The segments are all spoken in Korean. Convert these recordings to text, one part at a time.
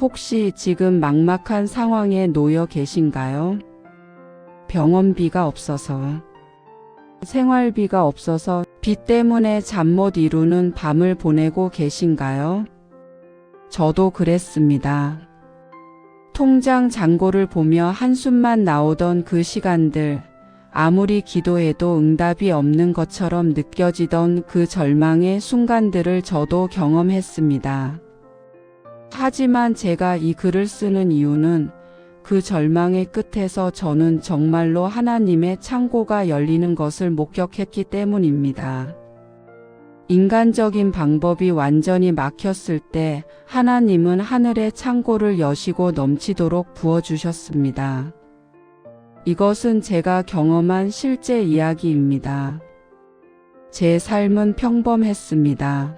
혹시 지금 막막한 상황에 놓여 계신가요? 병원비가 없어서, 생활비가 없어서 빚 때문에 잠 못 이루는 밤을 보내고 계신가요? 저도 그랬습니다. 통장 잔고를 보며 한숨만 나오던 그 시간들, 아무리 기도해도 응답이 없는 것처럼 느껴지던 그 절망의 순간들을 저도 경험했습니다. 하지만 제가 이 글을 쓰는 이유는 그 절망의 끝에서 저는 정말로 하나님의 창고가 열리는 것을 목격했기 때문입니다. 인간적인 방법이 완전히 막혔을 때 하나님은 하늘의 창고를 여시고 넘치도록 부어주셨습니다. 이것은 제가 경험한 실제 이야기입니다. 제 삶은 평범했습니다.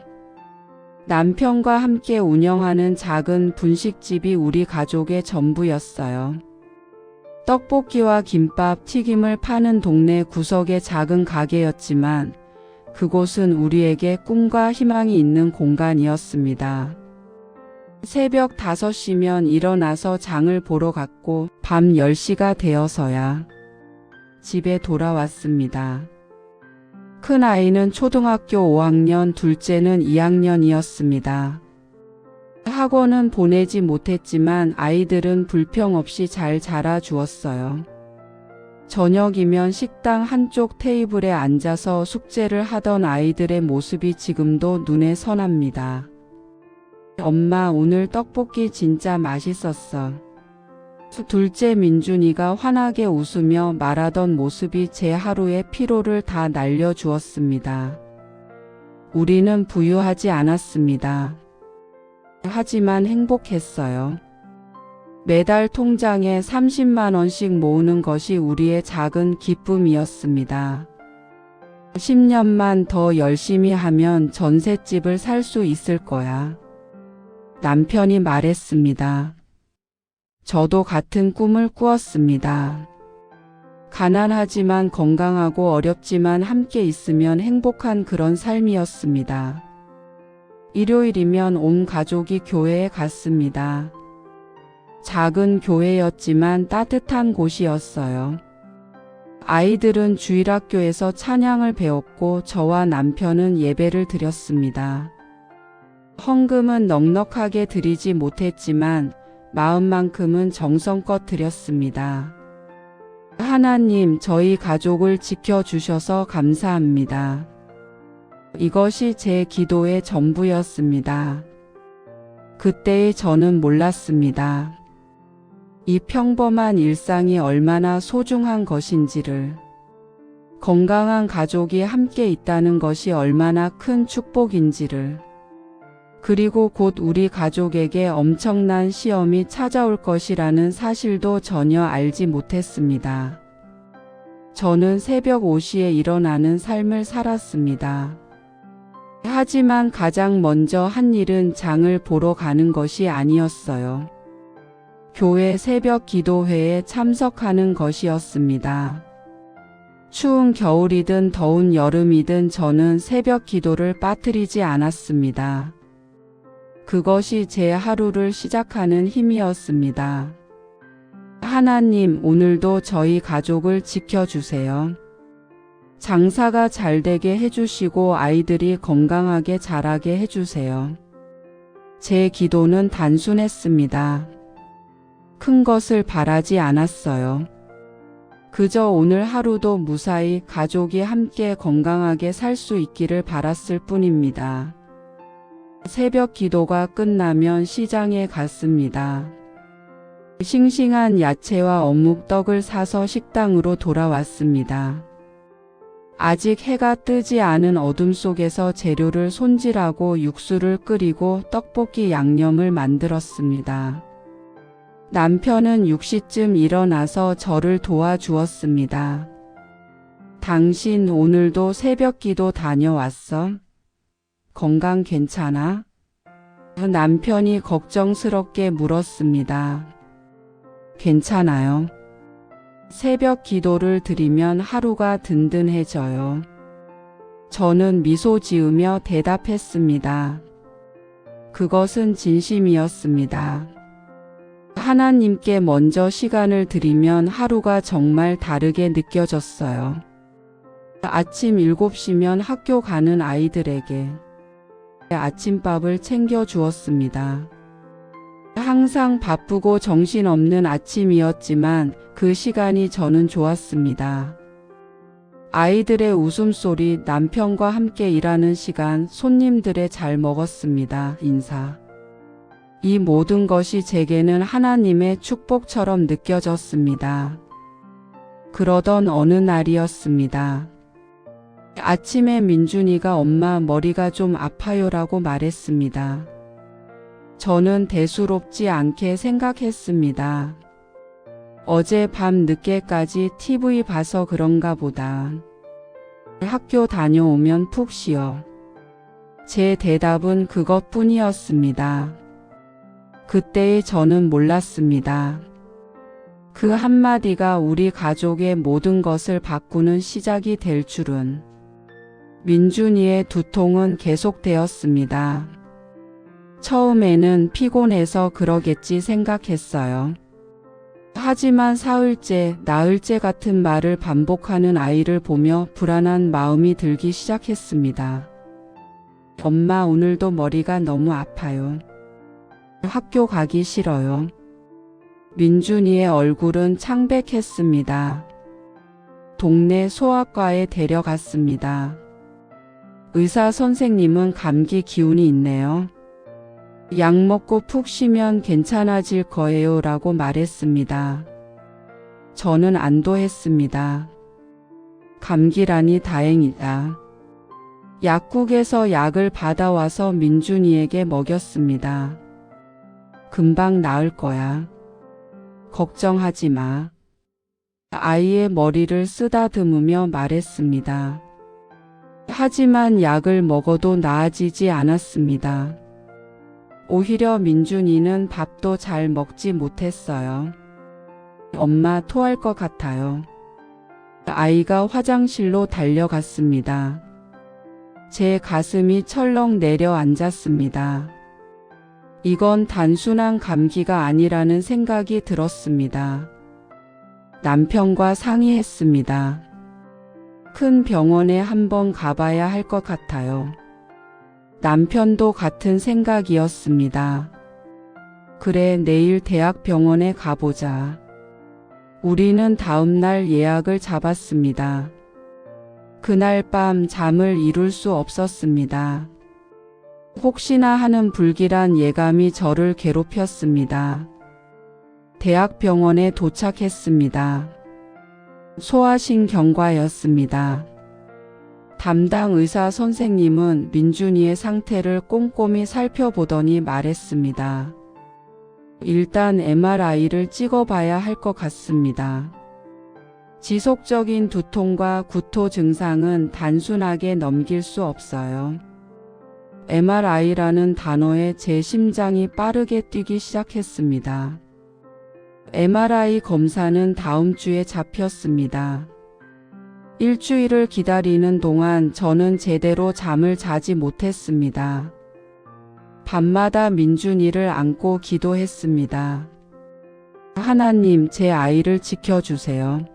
남편과 함께 운영하는 작은 분식집이 우리 가족의 전부였어요. 떡볶이와 김밥, 튀김을 파는 동네 구석의 작은 가게였지만 그곳은 우리에게 꿈과 희망이 있는 공간이었습니다. 새벽 5시면 일어나서 장을 보러 갔고 밤 10시가 되어서야 집에 돌아왔습니다. 큰 아이는 초등학교 5학년, 둘째는 2학년이었습니다. 학원은 보내지 못했지만 아이들은 불평 없이 잘 자라주었어요. 저녁이면 식당 한쪽 테이블에 앉아서 숙제를 하던 아이들의 모습이 지금도 눈에 선합니다. 엄마, 오늘 떡볶이 진짜 맛있었어. 둘째 민준이가 환하게 웃으며 말하던 모습이 제 하루의 피로를 다 날려주었습니다. 우리는 부유하지 않았습니다. 하지만 행복했어요. 매달 통장에 30만 원씩 모으는 것이 우리의 작은 기쁨이었습니다. 10년만 더 열심히 하면 전셋집을 살 수 있을 거야. 남편이 말했습니다. 저도 같은 꿈을 꾸었습니다. 가난하지만 건강하고 어렵지만 함께 있으면 행복한 그런 삶이었습니다. 일요일이면 온 가족이 교회에 갔습니다. 작은 교회였지만 따뜻한 곳이었어요. 아이들은 주일학교에서 찬양을 배웠고 저와 남편은 예배를 드렸습니다. 헌금은 넉넉하게 드리지 못했지만 마음만큼은 정성껏 드렸습니다. 하나님, 저희 가족을 지켜주셔서 감사합니다. 이것이 제 기도의 전부였습니다. 그때의 저는 몰랐습니다. 이 평범한 일상이 얼마나 소중한 것인지를, 건강한 가족이 함께 있다는 것이 얼마나 큰 축복인지를, 그리고 곧 우리 가족에게 엄청난 시험이 찾아올 것이라는 사실도 전혀 알지 못했습니다. 저는 새벽 5시에 일어나는 삶을 살았습니다. 하지만 가장 먼저 한 일은 장을 보러 가는 것이 아니었어요. 교회 새벽 기도회에 참석하는 것이었습니다. 추운 겨울이든 더운 여름이든 저는 새벽 기도를 빠뜨리지 않았습니다. 그것이 제 하루를 시작하는 힘이었습니다. 하나님, 오늘도 저희 가족을 지켜주세요. 장사가 잘 되게 해주시고 아이들이 건강하게 자라게 해주세요. 제 기도는 단순했습니다. 큰 것을 바라지 않았어요. 그저 오늘 하루도 무사히 가족이 함께 건강하게 살 수 있기를 바랐을 뿐입니다. 새벽 기도가 끝나면 시장에 갔습니다. 싱싱한 야채와 어묵, 떡을 사서 식당으로 돌아왔습니다. 아직 해가 뜨지 않은 어둠 속에서 재료를 손질하고 육수를 끓이고 떡볶이 양념을 만들었습니다. 남편은 6시쯤 일어나서 저를 도와주었습니다. 당신 오늘도 새벽 기도 다녀왔어? 건강 괜찮아? 남편이 걱정스럽게 물었습니다. 괜찮아요. 새벽 기도를 드리면 하루가 든든해져요. 저는 미소 지으며 대답했습니다. 그것은 진심이었습니다. 하나님께 먼저 시간을 드리면 하루가 정말 다르게 느껴졌어요. 아침 7시면 학교 가는 아이들에게 아침밥을 챙겨 주었습니다. 항상 바쁘고 정신없는 아침이었지만 그 시간이 저는 좋았습니다. 아이들의 웃음소리, 남편과 함께 일하는 시간, 손님들의 잘 먹었습니다. 인사. 이 모든 것이 제게는 하나님의 축복처럼 느껴졌습니다. 그러던 어느 날이었습니다. 아침에 민준이가 엄마 머리가 좀 아파요라고 말했습니다. 저는 대수롭지 않게 생각했습니다. 어제 밤 늦게까지 TV 봐서 그런가 보다. 학교 다녀오면 푹 쉬어. 제 대답은 그것뿐이었습니다. 그때의 저는 몰랐습니다. 그 한마디가 우리 가족의 모든 것을 바꾸는 시작이 될 줄은. 민준이의 두통은 계속되었습니다. 처음에는 피곤해서 그러겠지 생각했어요. 하지만 사흘째, 나흘째 같은 말을 반복하는 아이를 보며 불안한 마음이 들기 시작했습니다. 엄마, 오늘도 머리가 너무 아파요. 학교 가기 싫어요. 민준이의 얼굴은 창백했습니다. 동네 소아과에 데려갔습니다. 의사 선생님은 감기 기운이 있네요. 약 먹고 푹 쉬면 괜찮아질 거예요 라고 말했습니다. 저는 안도했습니다. 감기라니 다행이다. 약국에서 약을 받아와서 민준이에게 먹였습니다. 금방 나을 거야. 걱정하지 마. 아이의 머리를 쓰다듬으며 말했습니다. 하지만 약을 먹어도 나아지지 않았습니다. 오히려 민준이는 밥도 잘 먹지 못했어요. 엄마, 토할 것 같아요. 아이가 화장실로 달려갔습니다. 제 가슴이 철렁 내려앉았습니다. 이건 단순한 감기가 아니라는 생각이 들었습니다. 남편과 상의했습니다. 큰 병원에 한번 가봐야 할 것 같아요. 남편도 같은 생각이었습니다. 그래, 내일 대학병원에 가보자. 우리는 다음 날 예약을 잡았습니다. 그날 밤 잠을 이룰 수 없었습니다. 혹시나 하는 불길한 예감이 저를 괴롭혔습니다. 대학병원에 도착했습니다. 소아신경과였습니다. 담당 의사 선생님은 민준이의 상태를 꼼꼼히 살펴보더니 말했습니다. 일단 MRI를 찍어봐야 할 것 같습니다. 지속적인 두통과 구토 증상은 단순하게 넘길 수 없어요. MRI라는 단어에 제 심장이 빠르게 뛰기 시작했습니다. MRI 검사는 다음 주에 잡혔습니다. 일주일을 기다리는 동안 저는 제대로 잠을 자지 못했습니다. 밤마다 민준이를 안고 기도했습니다. 하나님, 제 아이를 지켜주세요.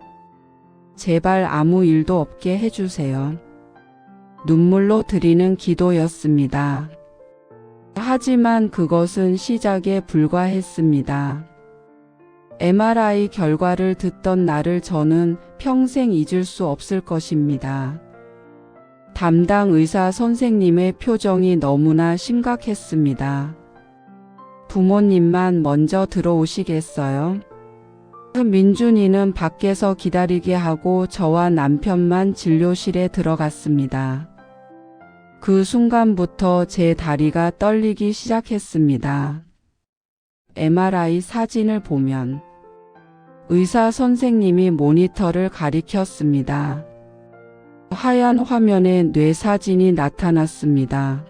제발 아무 일도 없게 해주세요. 눈물로 드리는 기도였습니다. 하지만 그것은 시작에 불과했습니다. MRI 결과를 듣던 날을 저는 평생 잊을 수 없을 것입니다. 담당 의사 선생님의 표정이 너무나 심각했습니다. 부모님만 먼저 들어오시겠어요? 민준이는 밖에서 기다리게 하고 저와 남편만 진료실에 들어갔습니다. 그 순간부터 제 다리가 떨리기 시작했습니다. MRI 사진을 보면 의사 선생님이 모니터를 가리켰습니다. 하얀 화면에 뇌 사진이 나타났습니다.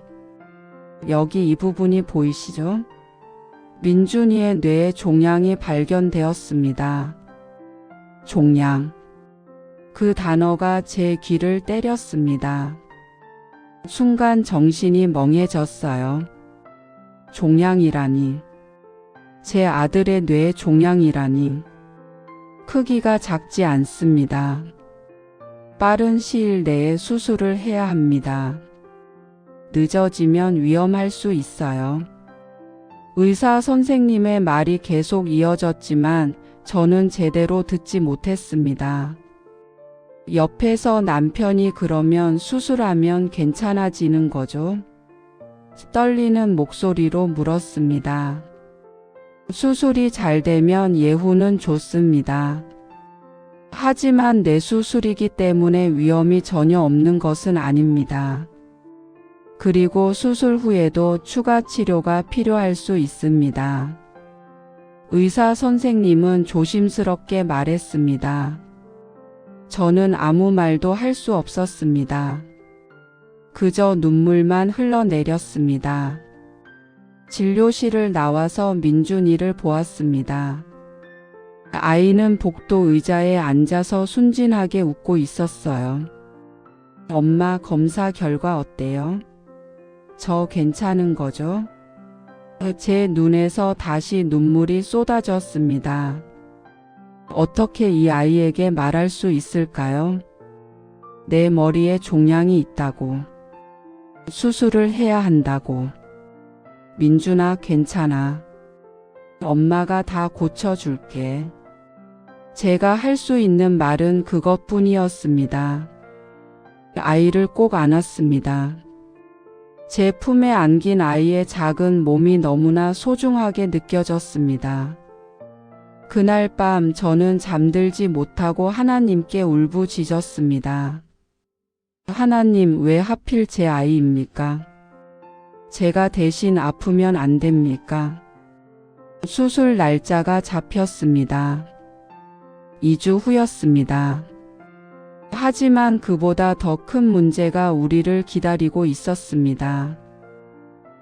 여기 이 부분이 보이시죠? 민준이의 뇌에 종양이 발견되었습니다. 종양. 그 단어가 제 귀를 때렸습니다. 순간 정신이 멍해졌어요. 종양이라니. 제 아들의 뇌 종양이라니. 크기가 작지 않습니다. 빠른 시일 내에 수술을 해야 합니다. 늦어지면 위험할 수 있어요. 의사 선생님의 말이 계속 이어졌지만 저는 제대로 듣지 못했습니다. 옆에서 남편이 그러면 수술하면 괜찮아지는 거죠? 떨리는 목소리로 물었습니다. 수술이 잘 되면 예후는 좋습니다. 하지만 뇌수술이기 때문에 위험이 전혀 없는 것은 아닙니다. 그리고 수술 후에도 추가 치료가 필요할 수 있습니다. 의사 선생님은 조심스럽게 말했습니다. 저는 아무 말도 할 수 없었습니다. 그저 눈물만 흘러내렸습니다. 진료실을 나와서 민준이를 보았습니다. 아이는 복도 의자에 앉아서 순진하게 웃고 있었어요. 엄마, 검사 결과 어때요? 저 괜찮은 거죠? 제 눈에서 다시 눈물이 쏟아졌습니다. 어떻게 이 아이에게 말할 수 있을까요? 내 머리에 종양이 있다고. 수술을 해야 한다고. 민준아, 괜찮아. 엄마가 다 고쳐줄게. 제가 할 수 있는 말은 그것뿐이었습니다. 아이를 꼭 안았습니다. 제 품에 안긴 아이의 작은 몸이 너무나 소중하게 느껴졌습니다. 그날 밤 저는 잠들지 못하고 하나님께 울부짖었습니다. 하나님, 왜 하필 제 아이입니까? 제가 대신 아프면 안 됩니까? 수술 날짜가 잡혔습니다. 2주 후였습니다. 하지만 그보다 더 큰 문제가 우리를 기다리고 있었습니다.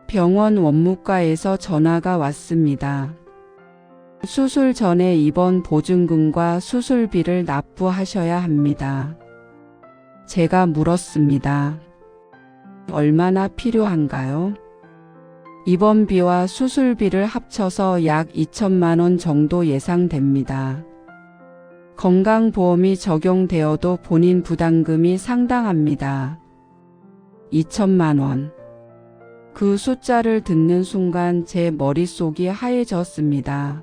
병원 원무과에서 전화가 왔습니다. 수술 전에 입원 보증금과 수술비를 납부하셔야 합니다. 제가 물었습니다. 얼마나 필요한가요? 입원비와 수술비를 합쳐서 약 2천만 원 정도 예상됩니다. 건강보험이 적용되어도 본인 부담금이 상당합니다. 2천만 원. 그 숫자를 듣는 순간 제 머릿속이 하얘졌습니다.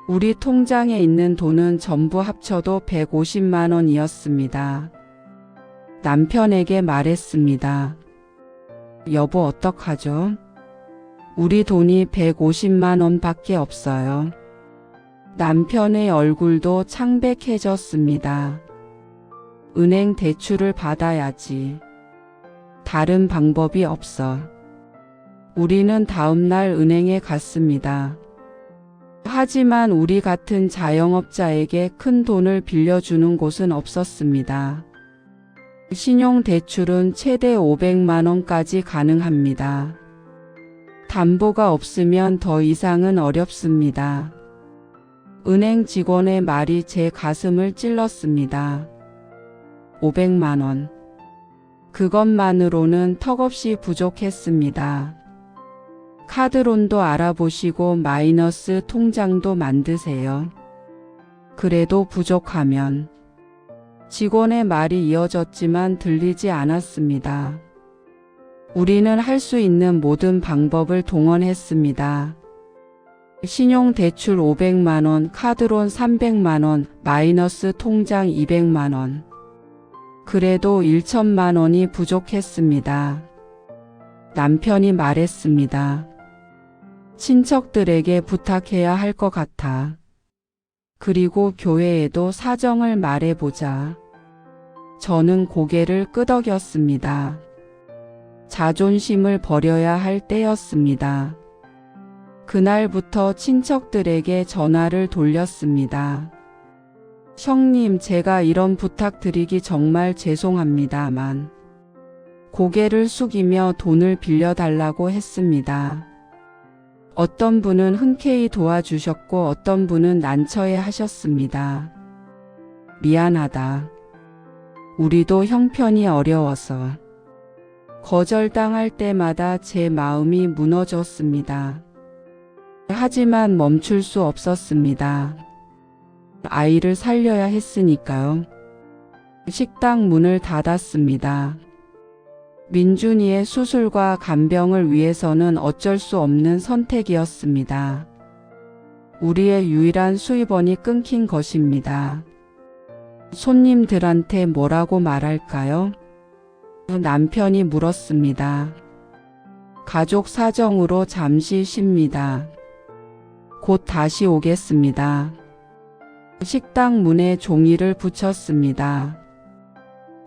우리 통장에 있는 돈은 전부 합쳐도 150만 원이었습니다. 남편에게 말했습니다. 여보, 어떡하죠? 우리 돈이 150만 원밖에 없어요. 남편의 얼굴도 창백해졌습니다. 은행 대출을 받아야지. 다른 방법이 없어. 우리는 다음날 은행에 갔습니다. 하지만 우리 같은 자영업자에게 큰 돈을 빌려주는 곳은 없었습니다. 신용대출은 최대 500만 원까지 가능합니다. 담보가 없으면 더 이상은 어렵습니다. 은행 직원의 말이 제 가슴을 찔렀습니다. 500만 원. 그것만으로는 턱없이 부족했습니다. 카드론도 알아보시고 마이너스 통장도 만드세요. 그래도 부족하면. 직원의 말이 이어졌지만 들리지 않았습니다. 우리는 할 수 있는 모든 방법을 동원했습니다. 신용대출 500만 원, 카드론 300만 원, 마이너스 통장 200만 원. 그래도 1천만 원이 부족했습니다. 남편이 말했습니다. 친척들에게 부탁해야 할 것 같아. 그리고 교회에도 사정을 말해보자. 저는 고개를 끄덕였습니다. 자존심을 버려야 할 때였습니다. 그날부터 친척들에게 전화를 돌렸습니다. 형님, 제가 이런 부탁드리기 정말 죄송합니다만 고개를 숙이며 돈을 빌려달라고 했습니다. 어떤 분은 흔쾌히 도와주셨고 어떤 분은 난처해 하셨습니다. 미안하다. 우리도 형편이 어려워서. 거절당할 때마다 제 마음이 무너졌습니다. 하지만 멈출 수 없었습니다. 아이를 살려야 했으니까요. 식당 문을 닫았습니다. 민준이의 수술과 간병을 위해서는 어쩔 수 없는 선택이었습니다. 우리의 유일한 수입원이 끊긴 것입니다. 손님들한테 뭐라고 말할까요? 남편이 물었습니다. 가족 사정으로 잠시 쉽니다. 곧 다시 오겠습니다. 식당 문에 종이를 붙였습니다.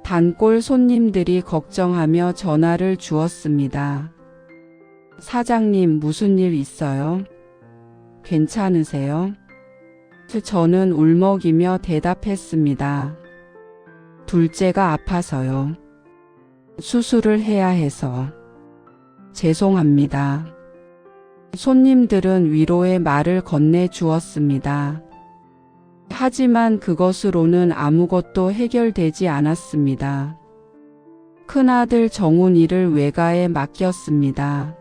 단골 손님들이 걱정하며 전화를 주었습니다. 사장님, 무슨 일 있어요? 괜찮으세요? 저는 울먹이며 대답했습니다. 둘째가 아파서요. 수술을 해야 해서. 죄송합니다. 손님들은 위로의 말을 건네 주었습니다. 하지만 그것으로는 아무것도 해결되지 않았습니다. 큰아들 정훈이를 외가에 맡겼습니다.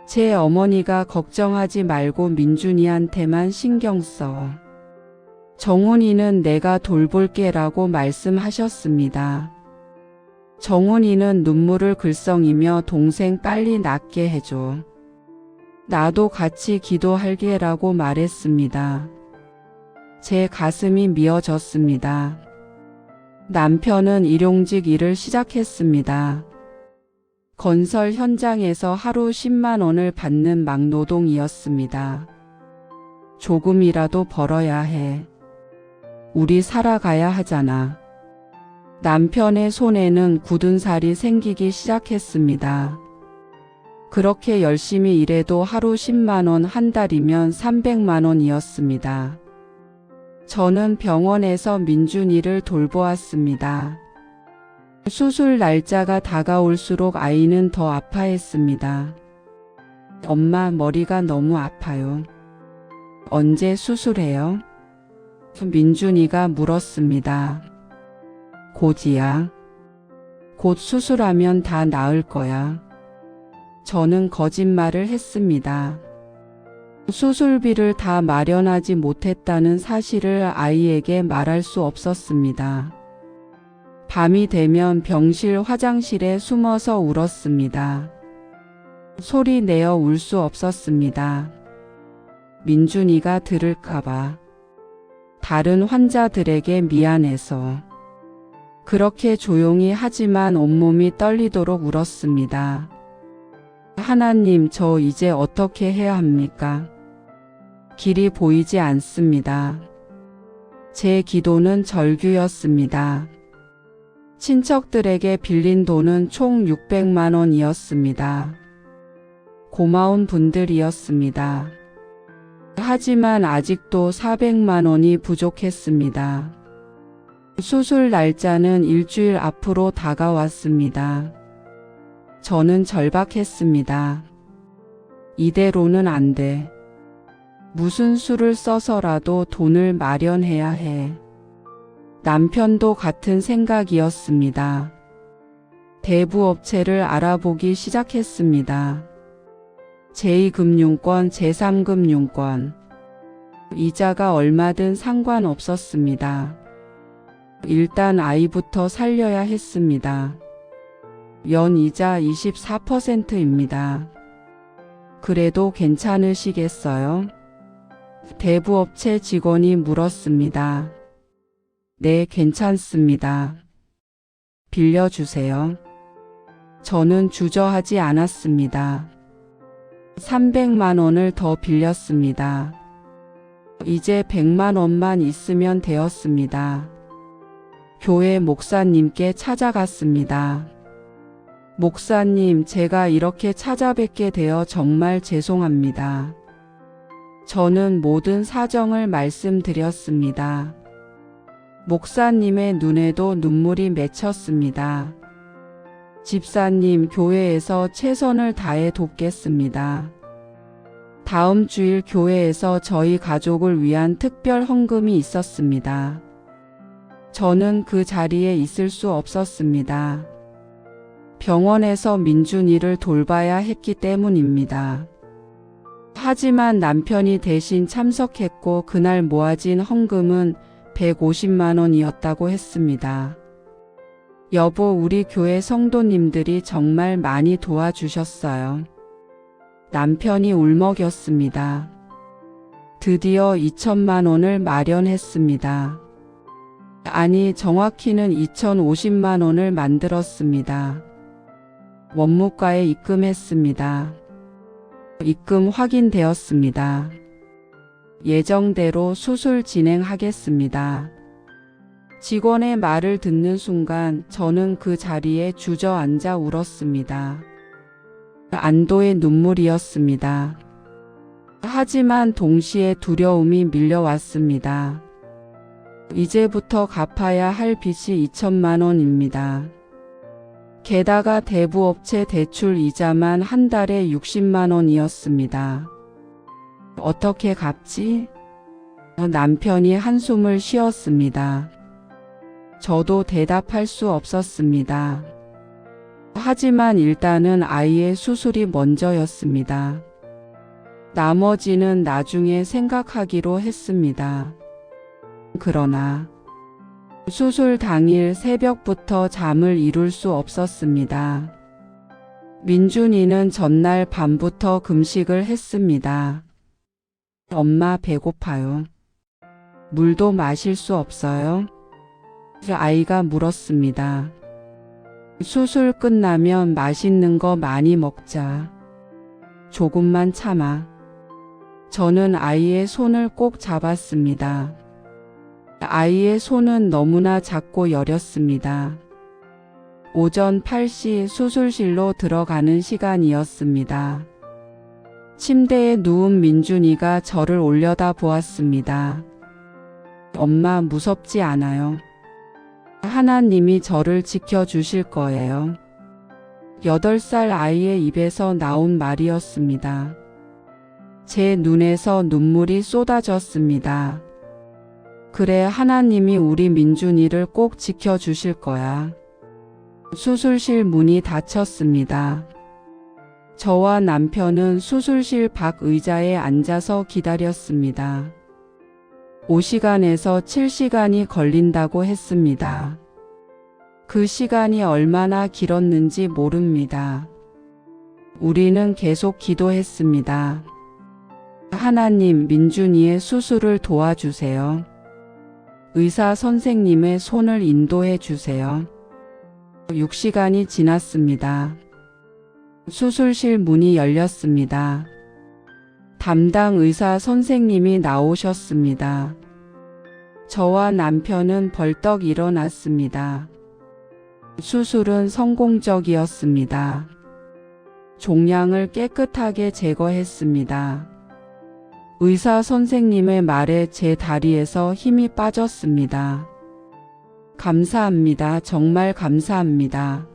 제 어머니가 걱정하지 말고 민준이한테만 신경 써. 정훈이는 내가 돌볼게라고 말씀하셨습니다. 정훈이는 눈물을 글썽이며 동생 빨리 낫게 해줘. 나도 같이 기도할게라고 말했습니다. 제 가슴이 미어졌습니다. 남편은 일용직 일을 시작했습니다. 건설 현장에서 하루 10만 원을 받는 막노동이었습니다. 조금이라도 벌어야 해. 우리 살아가야 하잖아. 남편의 손에는 굳은 살이 생기기 시작했습니다. 그렇게 열심히 일해도 하루 10만 원, 한 달이면 300만 원이었습니다. 저는 병원에서 민준이를 돌보았습니다. 수술 날짜가 다가올수록 아이는 더 아파했습니다. 엄마, 머리가 너무 아파요. 언제 수술해요? 민준이가 물었습니다. 곧이야. 곧 수술하면 다 나을 거야. 저는 거짓말을 했습니다. 수술비를 다 마련하지 못했다는 사실을 아이에게 말할 수 없었습니다. 밤이 되면 병실 화장실에 숨어서 울었습니다. 소리 내어 울 수 없었습니다. 민준이가 들을까봐. 다른 환자들에게 미안해서. 그렇게 조용히 하지만 온몸이 떨리도록 울었습니다. 하나님, 저 이제 어떻게 해야 합니까? 길이 보이지 않습니다. 제 기도는 절규였습니다. 친척들에게 빌린 돈은 총 600만 원이었습니다. 고마운 분들이었습니다. 하지만 아직도 400만 원이 부족했습니다. 수술 날짜는 일주일 앞으로 다가왔습니다. 저는 절박했습니다. 이대로는 안 돼. 무슨 수를 써서라도 돈을 마련해야 해. 남편도 같은 생각이었습니다. 대부업체를 알아보기 시작했습니다. 제2금융권, 제3금융권. 이자가 얼마든 상관없었습니다. 일단 아이부터 살려야 했습니다. 연이자 24%입니다. 그래도 괜찮으시겠어요? 대부업체 직원이 물었습니다. 네, 괜찮습니다. 빌려주세요. 저는 주저하지 않았습니다. 300만 원을 더 빌렸습니다. 이제 100만 원만 있으면 되었습니다. 교회 목사님께 찾아갔습니다. 목사님, 제가 이렇게 찾아뵙게 되어 정말 죄송합니다. 저는 모든 사정을 말씀드렸습니다. 목사님의 눈에도 눈물이 맺혔습니다. 집사님, 교회에서 최선을 다해 돕겠습니다. 다음 주일 교회에서 저희 가족을 위한 특별 헌금이 있었습니다. 저는 그 자리에 있을 수 없었습니다. 병원에서 민준이를 돌봐야 했기 때문입니다. 하지만 남편이 대신 참석했고 그날 모아진 헌금은 150만 원이었다고 했습니다. 여보, 우리 교회 성도님들이 정말 많이 도와주셨어요. 남편이 울먹였습니다. 드디어 2천만 원을 마련했습니다. 아니, 정확히는 2,050만 원을 만들었습니다. 원무과에 입금했습니다. 입금 확인되었습니다. 예정대로 수술 진행하겠습니다. 직원의 말을 듣는 순간 저는 그 자리에 주저앉아 울었습니다. 안도의 눈물이었습니다. 하지만 동시에 두려움이 밀려왔습니다. 이제부터 갚아야 할 빚이 2천만 원입니다. 게다가 대부업체 대출 이자만 한 달에 60만 원이었습니다. 어떻게 갚지? 남편이 한숨을 쉬었습니다. 저도 대답할 수 없었습니다. 하지만 일단은 아이의 수술이 먼저였습니다. 나머지는 나중에 생각하기로 했습니다. 그러나 수술 당일 새벽부터 잠을 이룰 수 없었습니다. 민준이는 전날 밤부터 금식을 했습니다. 엄마, 배고파요. 물도 마실 수 없어요? 아이가 물었습니다. 수술 끝나면 맛있는 거 많이 먹자. 조금만 참아. 저는 아이의 손을 꼭 잡았습니다. 아이의 손은 너무나 작고 여렸습니다. 오전 8시 수술실로 들어가는 시간이었습니다. 침대에 누운 민준이가 저를 올려다 보았습니다. 엄마, 무섭지 않아요? 하나님이 저를 지켜주실 거예요. 8살 아이의 입에서 나온 말이었습니다. 제 눈에서 눈물이 쏟아졌습니다. 그래, 하나님이 우리 민준이를 꼭 지켜주실 거야. 수술실 문이 닫혔습니다. 저와 남편은 수술실 밖 의자에 앉아서 기다렸습니다. 5시간에서 7시간이 걸린다고 했습니다. 그 시간이 얼마나 길었는지 모릅니다. 우리는 계속 기도했습니다. 하나님, 민준이의 수술을 도와주세요. 의사 선생님의 손을 인도해 주세요. 6시간이 지났습니다. 수술실 문이 열렸습니다. 담당 의사 선생님이 나오셨습니다. 저와 남편은 벌떡 일어났습니다. 수술은 성공적이었습니다. 종양을 깨끗하게 제거했습니다. 의사 선생님의 말에 제 다리에서 힘이 빠졌습니다. 감사합니다. 정말 감사합니다.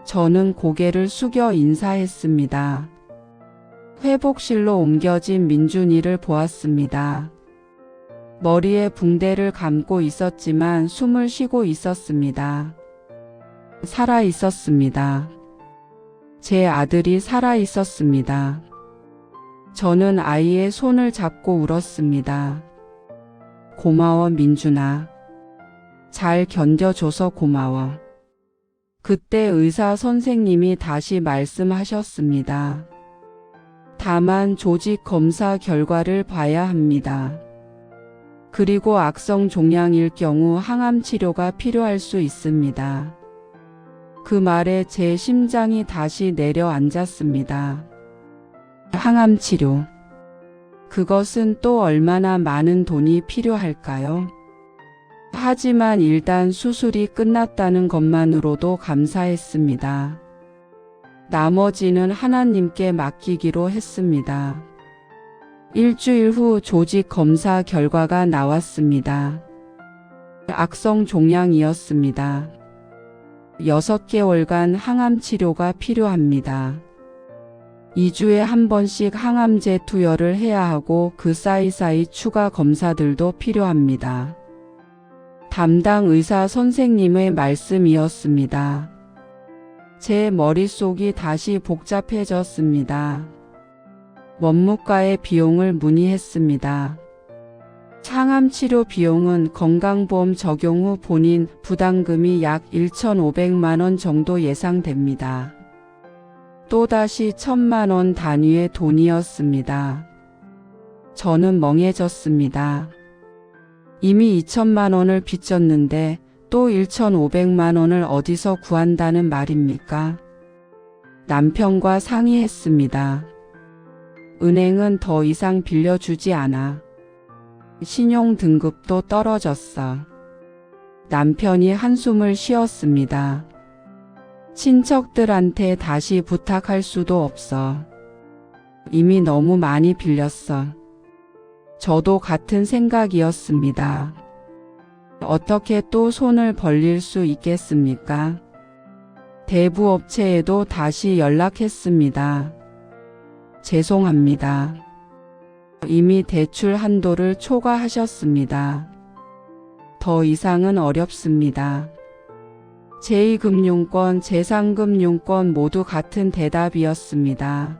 저는 고개를 숙여 인사했습니다. 회복실로 옮겨진 민준이를 보았습니다. 머리에 붕대를 감고 있었지만 숨을 쉬고 있었습니다. 살아 있었습니다. 제 아들이 살아 있었습니다. 저는 아이의 손을 잡고 울었습니다. 고마워, 민준아. 잘 견뎌줘서 고마워. 그때 의사 선생님이 다시 말씀하셨습니다. 다만 조직 검사 결과를 봐야 합니다. 그리고 악성 종양일 경우 항암 치료가 필요할 수 있습니다. 그 말에 제 심장이 다시 내려앉았습니다. 항암 치료. 그것은 또 얼마나 많은 돈이 필요할까요? 하지만 일단 수술이 끝났다는 것만으로도 감사했습니다. 나머지는 하나님께 맡기기로 했습니다. 일주일 후 조직 검사 결과가 나왔습니다. 악성 종양이었습니다. 6개월간 항암 치료가 필요합니다. 2주에 한 번씩 항암제 투여를 해야 하고 그 사이사이 추가 검사들도 필요합니다. 담당 의사 선생님의 말씀이었습니다. 제 머릿속이 다시 복잡해졌습니다. 원무과에 비용을 문의했습니다. 항암 치료 비용은 건강보험 적용 후 본인 부담금이 약 1,500만 원 정도 예상됩니다. 또다시 1,000만 원 단위의 돈이었습니다. 저는 멍해졌습니다. 이미 2,000만 원을 빚졌는데 또 1,500만 원을 어디서 구한다는 말입니까? 남편과 상의했습니다. 은행은 더 이상 빌려주지 않아. 신용 등급도 떨어졌어. 남편이 한숨을 쉬었습니다. 친척들한테 다시 부탁할 수도 없어. 이미 너무 많이 빌렸어. 저도 같은 생각이었습니다. 어떻게 또 손을 벌릴 수 있겠습니까? 대부업체에도 다시 연락했습니다. 죄송합니다. 이미 대출 한도를 초과하셨습니다. 더 이상은 어렵습니다. 제2금융권, 제3금융권 모두 같은 대답이었습니다.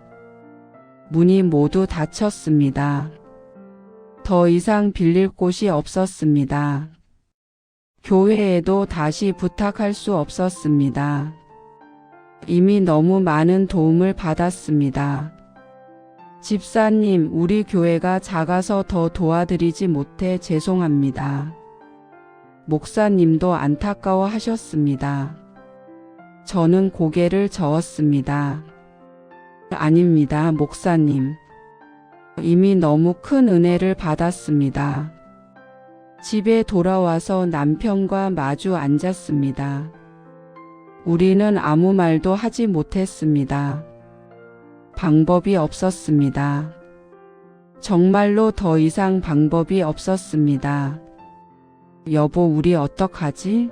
문이 모두 닫혔습니다. 더 이상 빌릴 곳이 없었습니다. 교회에도 다시 부탁할 수 없었습니다. 이미 너무 많은 도움을 받았습니다. 집사님, 우리 교회가 작아서 더 도와드리지 못해 죄송합니다. 목사님도 안타까워 하셨습니다. 저는 고개를 저었습니다. 아닙니다, 목사님. 이미 너무 큰 은혜를 받았습니다. 집에 돌아와서 남편과 마주 앉았습니다. 우리는 아무 말도 하지 못했습니다. 방법이 없었습니다. 정말로 더 이상 방법이 없었습니다. 여보, 우리 어떡하지?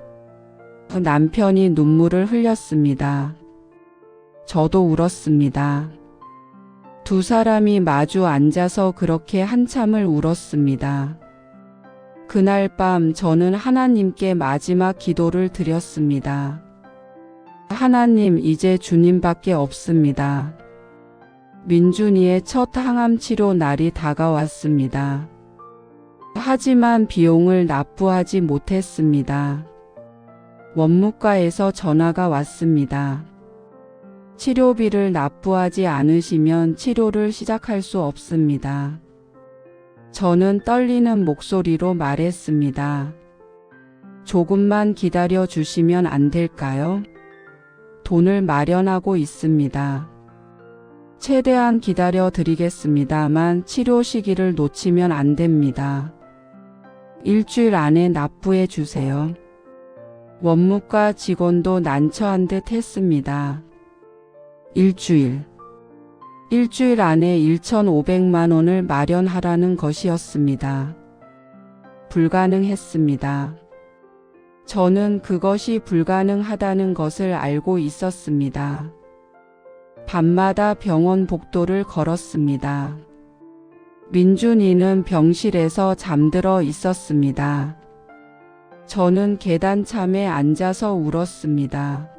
남편이 눈물을 흘렸습니다. 저도 울었습니다. 두 사람이 마주 앉아서 그렇게 한참을 울었습니다. 그날 밤 저는 하나님께 마지막 기도를 드렸습니다. 하나님, 이제 주님밖에 없습니다. 민준이의 첫 항암 치료 날이 다가왔습니다. 하지만 비용을 납부하지 못했습니다. 원무과에서 전화가 왔습니다. 치료비를 납부하지 않으시면 치료를 시작할 수 없습니다. 저는 떨리는 목소리로 말했습니다. 조금만 기다려 주시면 안 될까요? 돈을 마련하고 있습니다. 최대한 기다려 드리겠습니다만 치료 시기를 놓치면 안 됩니다. 일주일 안에 납부해 주세요. 원무과 직원도 난처한 듯 했습니다. 일주일 안에 1,500만 원을 마련하라는 것이었습니다. 불가능했습니다. 저는 그것이 불가능하다는 것을 알고 있었습니다. 밤마다 병원 복도를 걸었습니다. 민준이는 병실에서 잠들어 있었습니다. 저는 계단참에 앉아서 울었습니다.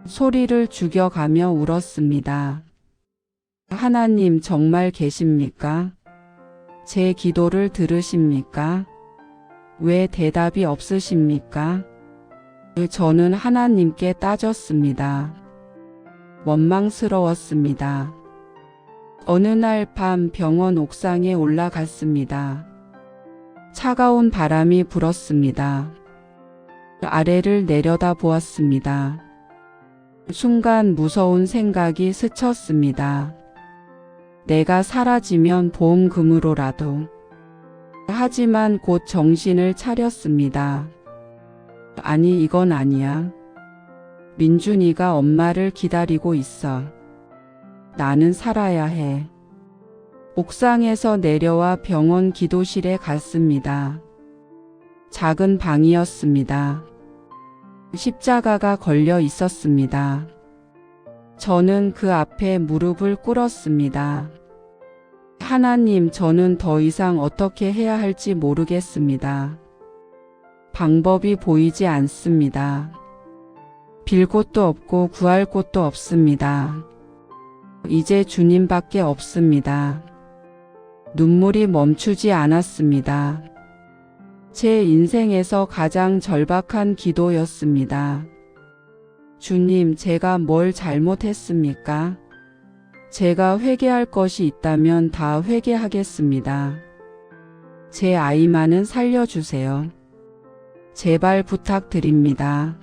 소리를 죽여가며 울었습니다. 하나님, 정말 계십니까? 제 기도를 들으십니까? 왜 대답이 없으십니까? 저는 하나님께 따졌습니다. 원망스러웠습니다. 어느 날 밤 병원 옥상에 올라갔습니다. 차가운 바람이 불었습니다. 아래를 내려다 보았습니다. 순간 무서운 생각이 스쳤습니다. 내가 사라지면 보험금으로라도. 하지만 곧 정신을 차렸습니다. 아니, 이건 아니야. 민준이가 엄마를 기다리고 있어. 나는 살아야 해. 옥상에서 내려와 병원 기도실에 갔습니다. 작은 방이었습니다. 십자가가 걸려 있었습니다. 저는 그 앞에 무릎을 꿇었습니다. 하나님, 저는 더 이상 어떻게 해야 할지 모르겠습니다. 방법이 보이지 않습니다. 빌 곳도 없고 구할 곳도 없습니다. 이제 주님밖에 없습니다. 눈물이 멈추지 않았습니다. 제 인생에서 가장 절박한 기도였습니다. 주님, 제가 뭘 잘못했습니까? 제가 회개할 것이 있다면 다 회개하겠습니다. 제 아이만은 살려주세요. 제발 부탁드립니다.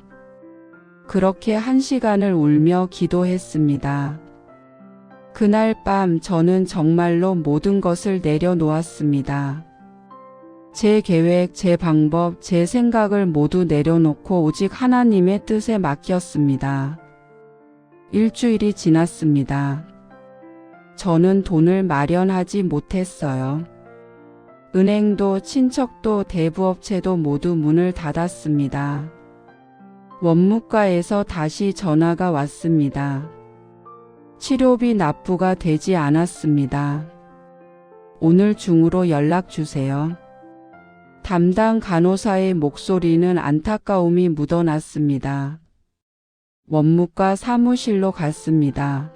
그렇게 1시간을 울며 기도했습니다. 그날 밤 저는 정말로 모든 것을 내려놓았습니다. 제 계획, 제 방법, 제 생각을 모두 내려놓고 오직 하나님의 뜻에 맡겼습니다. 일주일이 지났습니다. 저는 돈을 마련하지 못했어요. 은행도 친척도 대부업체도 모두 문을 닫았습니다. 원무과에서 다시 전화가 왔습니다. 치료비 납부가 되지 않았습니다. 오늘 중으로 연락 주세요. 담당 간호사의 목소리는 안타까움이 묻어났습니다. 원무과 사무실로 갔습니다.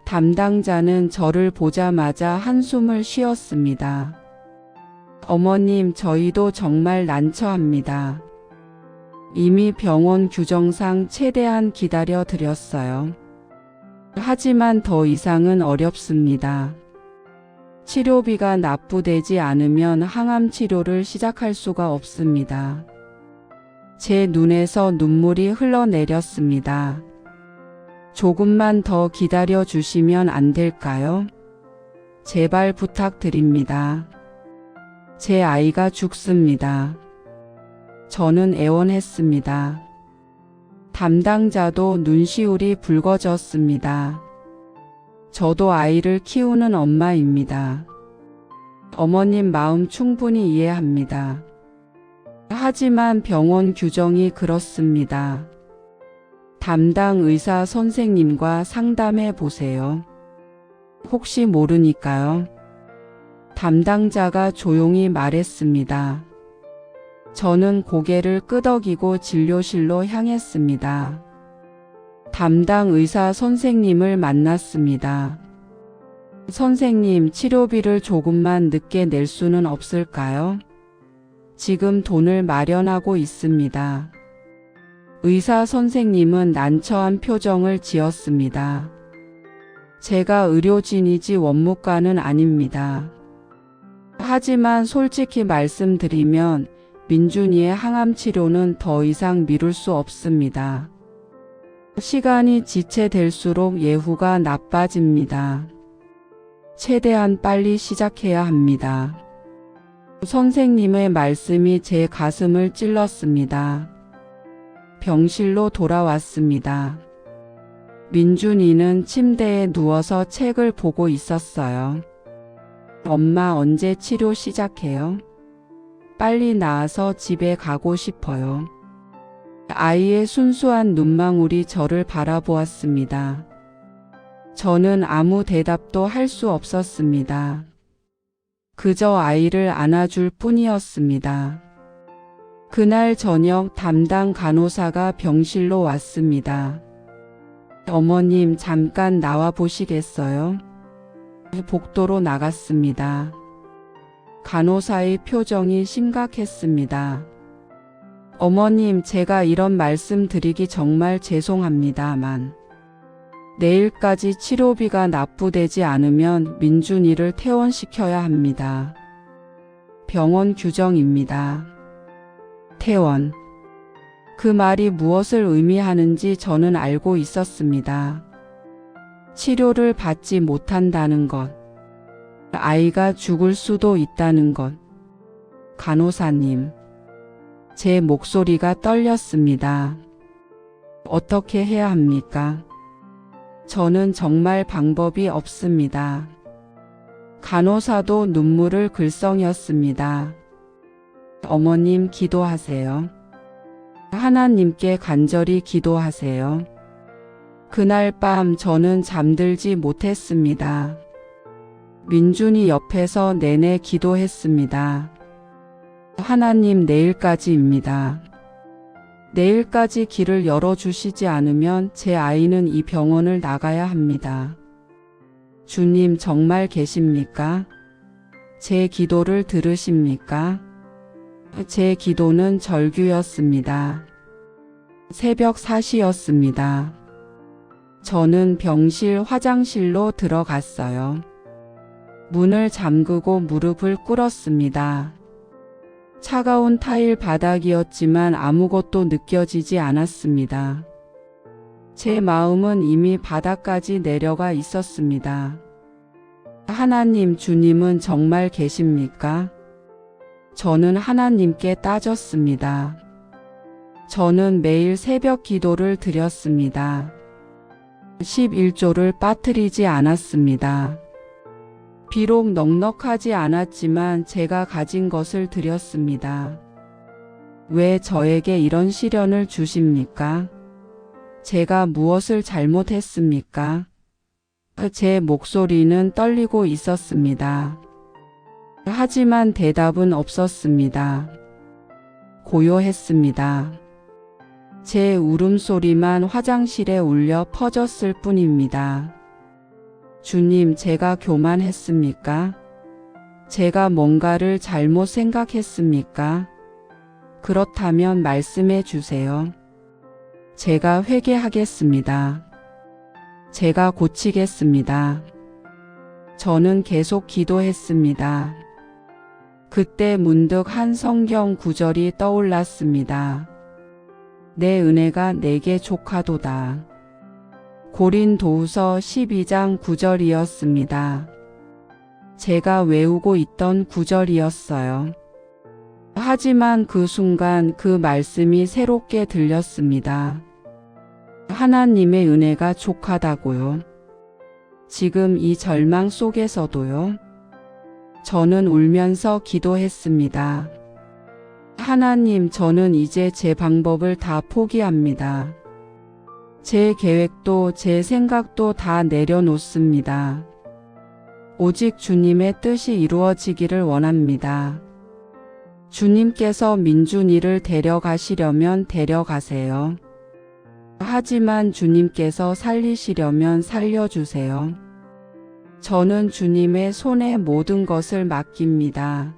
담당자는 저를 보자마자 한숨을 쉬었습니다. 어머님, 저희도 정말 난처합니다. 이미 병원 규정상 최대한 기다려 드렸어요. 하지만 더 이상은 어렵습니다. 치료비가 납부되지 않으면 항암 치료를 시작할 수가 없습니다. 제 눈에서 눈물이 흘러내렸습니다. 조금만 더 기다려 주시면 안 될까요? 제발 부탁드립니다. 제 아이가 죽습니다. 저는 애원했습니다. 담당자도 눈시울이 붉어졌습니다. 저도 아이를 키우는 엄마입니다. 어머님 마음 충분히 이해합니다. 하지만 병원 규정이 그렇습니다. 담당 의사 선생님과 상담해 보세요. 혹시 모르니까요. 담당자가 조용히 말했습니다. 저는 고개를 끄덕이고 진료실로 향했습니다. 담당 의사 선생님을 만났습니다. 선생님, 치료비를 조금만 늦게 낼 수는 없을까요? 지금 돈을 마련하고 있습니다. 의사 선생님은 난처한 표정을 지었습니다. 제가 의료진이지 원무과는 아닙니다. 하지만 솔직히 말씀드리면 민준이의 항암 치료는 더 이상 미룰 수 없습니다. 시간이 지체될수록 예후가 나빠집니다. 최대한 빨리 시작해야 합니다. 선생님의 말씀이 제 가슴을 찔렀습니다. 병실로 돌아왔습니다. 민준이는 침대에 누워서 책을 보고 있었어요. 엄마, 언제 치료 시작해요? 빨리 나아서 집에 가고 싶어요. 아이의 순수한 눈망울이 저를 바라보았습니다. 저는 아무 대답도 할 수 없었습니다. 그저 아이를 안아줄 뿐이었습니다. 그날 저녁 담당 간호사가 병실로 왔습니다. 어머님, 잠깐 나와 보시겠어요? 복도로 나갔습니다. 간호사의 표정이 심각했습니다. 어머님, 제가 이런 말씀 드리기 정말 죄송합니다만 내일까지 치료비가 납부되지 않으면 민준이를 퇴원시켜야 합니다. 병원 규정입니다. 퇴원. 그 말이 무엇을 의미하는지 저는 알고 있었습니다. 치료를 받지 못한다는 것, 아이가 죽을 수도 있다는 것. 간호사님, 제 목소리가 떨렸습니다. 어떻게 해야 합니까? 저는 정말 방법이 없습니다. 간호사도 눈물을 글썽였습니다. 어머님, 기도하세요. 하나님께 간절히 기도하세요. 그날 밤 저는 잠들지 못했습니다. 민준이 옆에서 내내 기도했습니다. 하나님, 내일까지입니다. 내일까지 길을 열어주시지 않으면 제 아이는 이 병원을 나가야 합니다. 주님 정말 계십니까? 제 기도를 들으십니까? 제 기도는 절규였습니다. 새벽 4시였습니다. 저는 병실 화장실로 들어갔어요. 문을 잠그고 무릎을 꿇었습니다. 차가운 타일 바닥이었지만 아무것도 느껴지지 않았습니다. 제 마음은 이미 바닥까지 내려가 있었습니다. 하나님, 주님은 정말 계십니까? 저는 하나님께 따졌습니다. 저는 매일 새벽 기도를 드렸습니다. 11조를 빠뜨리지 않았습니다. 비록 넉넉하지 않았지만 제가 가진 것을 드렸습니다. 왜 저에게 이런 시련을 주십니까? 제가 무엇을 잘못했습니까? 제 목소리는 떨리고 있었습니다. 하지만 대답은 없었습니다. 고요했습니다. 제 울음소리만 화장실에 울려 퍼졌을 뿐입니다. 주님, 제가 교만했습니까? 제가 뭔가를 잘못 생각했습니까? 그렇다면 말씀해 주세요. 제가 회개하겠습니다. 제가 고치겠습니다. 저는 계속 기도했습니다. 그때 문득 한 성경 구절이 떠올랐습니다. 내 은혜가 내게 족하도다. 고린도후서 12장 9절이었습니다. 제가 외우고 있던 구절이었어요. 하지만 그 순간 그 말씀이 새롭게 들렸습니다. 하나님의 은혜가 족하다고요. 지금 이 절망 속에서도요. 저는 울면서 기도했습니다. 하나님, 저는 이제 제 방법을 다 포기합니다. 제 계획도 제 생각도 다 내려놓습니다. 오직 주님의 뜻이 이루어지기를 원합니다. 주님께서 민준이를 데려가시려면 데려가세요. 하지만 주님께서 살리시려면 살려주세요. 저는 주님의 손에 모든 것을 맡깁니다.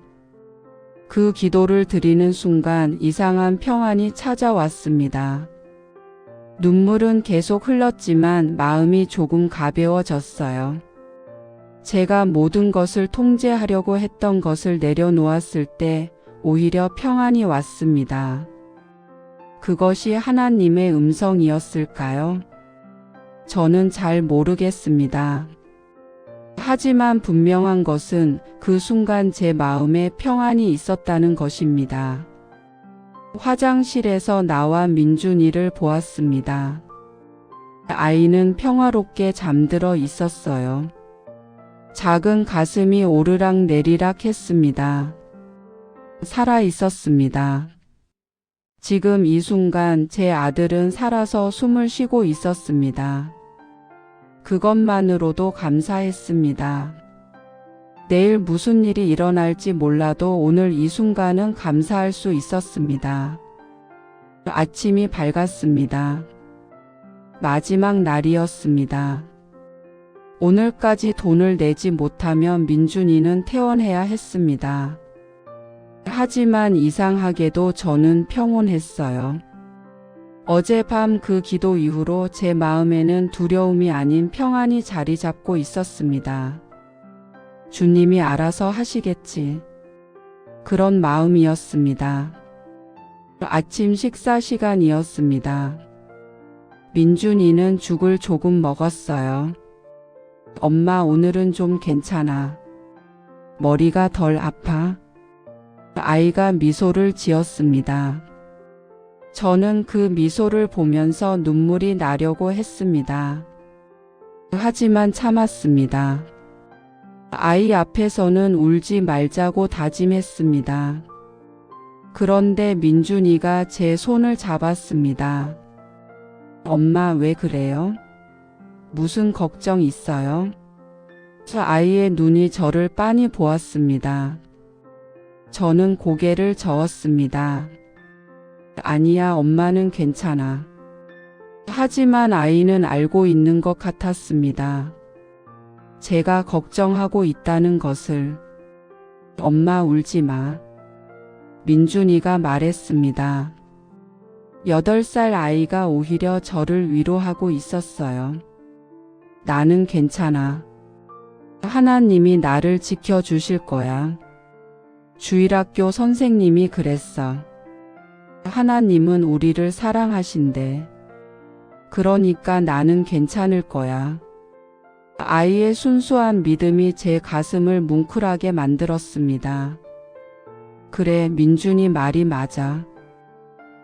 그 기도를 드리는 순간 이상한 평안이 찾아왔습니다. 눈물은 계속 흘렀지만 마음이 조금 가벼워졌어요. 제가 모든 것을 통제하려고 했던 것을 내려놓았을 때 오히려 평안이 왔습니다. 그것이 하나님의 음성이었을까요? 저는 잘 모르겠습니다. 하지만 분명한 것은 그 순간 제 마음에 평안이 있었다는 것입니다. 화장실에서 나와 민준이를 보았습니다. 아이는 평화롭게 잠들어 있었어요. 작은 가슴이 오르락 내리락 했습니다. 살아 있었습니다. 지금 이 순간 제 아들은 살아서 숨을 쉬고 있었습니다. 그것만으로도 감사했습니다. 내일 무슨 일이 일어날지 몰라도 오늘 이 순간은 감사할 수 있었습니다. 아침이 밝았습니다. 마지막 날이었습니다. 오늘까지 돈을 내지 못하면 민준이는 퇴원해야 했습니다. 하지만 이상하게도 저는 평온했어요. 어젯밤 그 기도 이후로 제 마음에는 두려움이 아닌 평안이 자리 잡고 있었습니다. 주님이 알아서 하시겠지. 그런 마음이었습니다. 아침 식사 시간이었습니다. 민준이는 죽을 조금 먹었어요. 엄마, 오늘은 좀 괜찮아. 머리가 덜 아파? 아이가 미소를 지었습니다. 저는 그 미소를 보면서 눈물이 나려고 했습니다. 하지만 참았습니다. 아이 앞에서는 울지 말자고 다짐했습니다. 그런데 민준이가 제 손을 잡았습니다. 엄마, 왜 그래요? 무슨 걱정 있어요? 아이의 눈이 저를 빤히 보았습니다. 저는 고개를 저었습니다. 아니야, 엄마는 괜찮아. 하지만 아이는 알고 있는 것 같았습니다. 제가 걱정하고 있다는 것을. 엄마 울지 마. 민준이가 말했습니다. 8살 아이가 오히려 저를 위로하고 있었어요. 나는 괜찮아. 하나님이 나를 지켜주실 거야. 주일학교 선생님이 그랬어. 하나님은 우리를 사랑하신대. 그러니까 나는 괜찮을 거야. 아이의 순수한 믿음이 제 가슴을 뭉클하게 만들었습니다. 그래, 민준이 말이 맞아.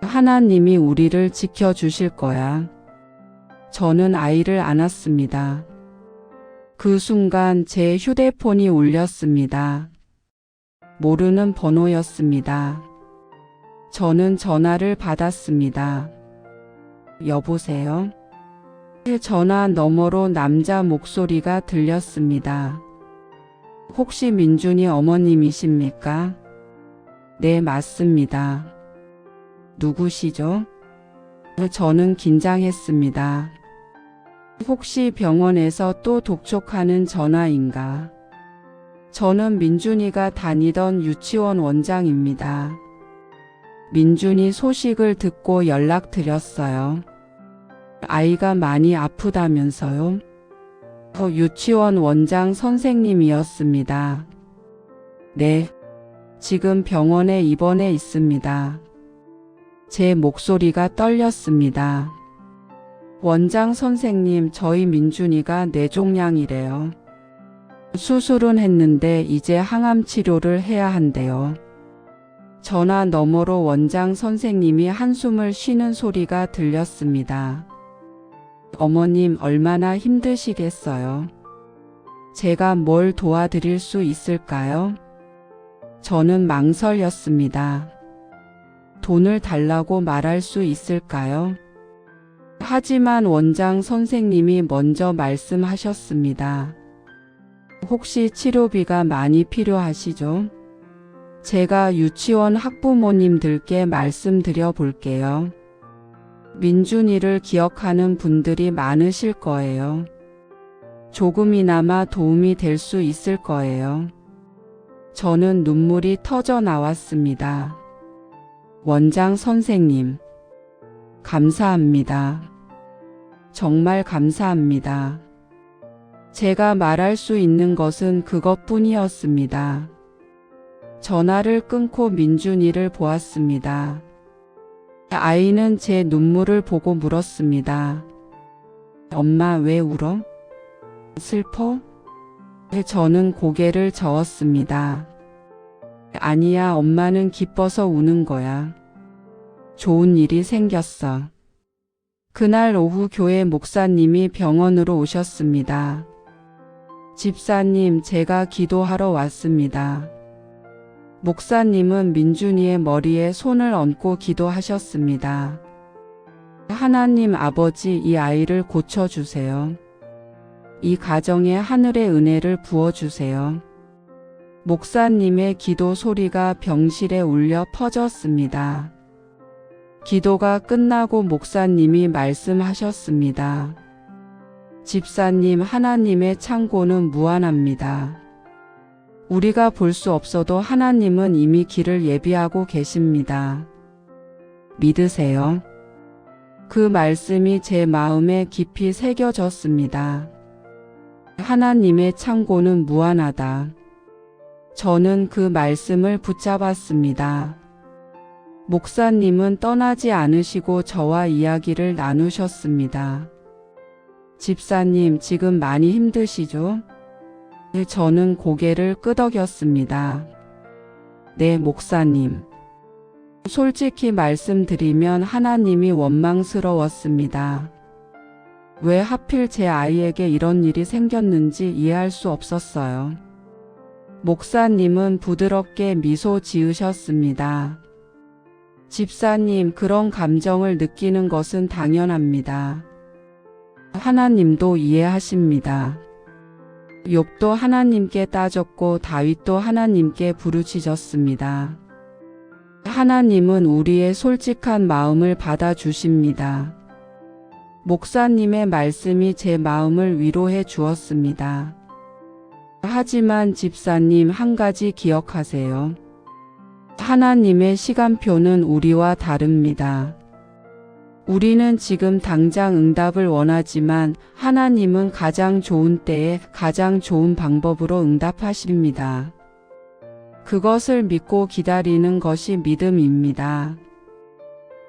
하나님이 우리를 지켜주실 거야. 저는 아이를 안았습니다. 그 순간 제 휴대폰이 울렸습니다. 모르는 번호였습니다. 저는 전화를 받았습니다. 여보세요? 전화 너머로 남자 목소리가 들렸습니다. 혹시 민준이 어머님이십니까? 네, 맞습니다. 누구시죠? 저는 긴장했습니다. 혹시 병원에서 또 독촉하는 전화인가? 저는 민준이가 다니던 유치원 원장입니다. 민준이 소식을 듣고 연락드렸어요. 아이가 많이 아프다면서요? 유치원 원장 선생님이었습니다. 네, 지금 병원에 입원해 있습니다. 제 목소리가 떨렸습니다. 원장 선생님, 저희 민준이가 뇌종양이래요. 수술은 했는데 이제 항암 치료를 해야 한대요. 전화 너머로 원장 선생님이 한숨을 쉬는 소리가 들렸습니다. 어머님, 얼마나 힘드시겠어요? 제가 뭘 도와드릴 수 있을까요? 저는 망설였습니다. 돈을 달라고 말할 수 있을까요? 하지만 원장 선생님이 먼저 말씀하셨습니다. 혹시 치료비가 많이 필요하시죠? 제가 유치원 학부모님들께 말씀드려 볼게요. 민준이를 기억하는 분들이 많으실 거예요. 조금이나마 도움이 될 수 있을 거예요. 저는 눈물이 터져 나왔습니다. 원장 선생님, 감사합니다. 정말 감사합니다. 제가 말할 수 있는 것은 그것뿐이었습니다. 전화를 끊고 민준이를 보았습니다. 아이는 제 눈물을 보고 물었습니다. 엄마, 왜 울어? 슬퍼? 저는 고개를 저었습니다. 아니야, 엄마는 기뻐서 우는 거야. 좋은 일이 생겼어. 그날 오후 교회 목사님이 병원으로 오셨습니다. 집사님, 제가 기도하러 왔습니다. 목사님은 민준이의 머리에 손을 얹고 기도하셨습니다. 하나님 아버지, 이 아이를 고쳐주세요. 이 가정에 하늘의 은혜를 부어주세요. 목사님의 기도 소리가 병실에 울려 퍼졌습니다. 기도가 끝나고 목사님이 말씀하셨습니다. 집사님, 하나님의 창고는 무한합니다. 우리가 볼 수 없어도 하나님은 이미 길을 예비하고 계십니다. 믿으세요. 그 말씀이 제 마음에 깊이 새겨졌습니다. 하나님의 창고는 무한하다. 저는 그 말씀을 붙잡았습니다. 목사님은 떠나지 않으시고 저와 이야기를 나누셨습니다. 집사님, 지금 많이 힘드시죠? 저는 고개를 끄덕였습니다. 네, 목사님. 솔직히 말씀드리면 하나님이 원망스러웠습니다. 왜 하필 제 아이에게 이런 일이 생겼는지 이해할 수 없었어요. 목사님은 부드럽게 미소 지으셨습니다. 집사님, 그런 감정을 느끼는 것은 당연합니다. 하나님도 이해하십니다. 욥도 하나님께 따졌고 다윗도 하나님께 부르짖었습니다. 하나님은 우리의 솔직한 마음을 받아주십니다. 목사님의 말씀이 제 마음을 위로해 주었습니다. 하지만 집사님 한 가지 기억하세요. 하나님의 시간표는 우리와 다릅니다. 우리는 지금 당장 응답을 원하지만 하나님은 가장 좋은 때에 가장 좋은 방법으로 응답하십니다. 그것을 믿고 기다리는 것이 믿음입니다.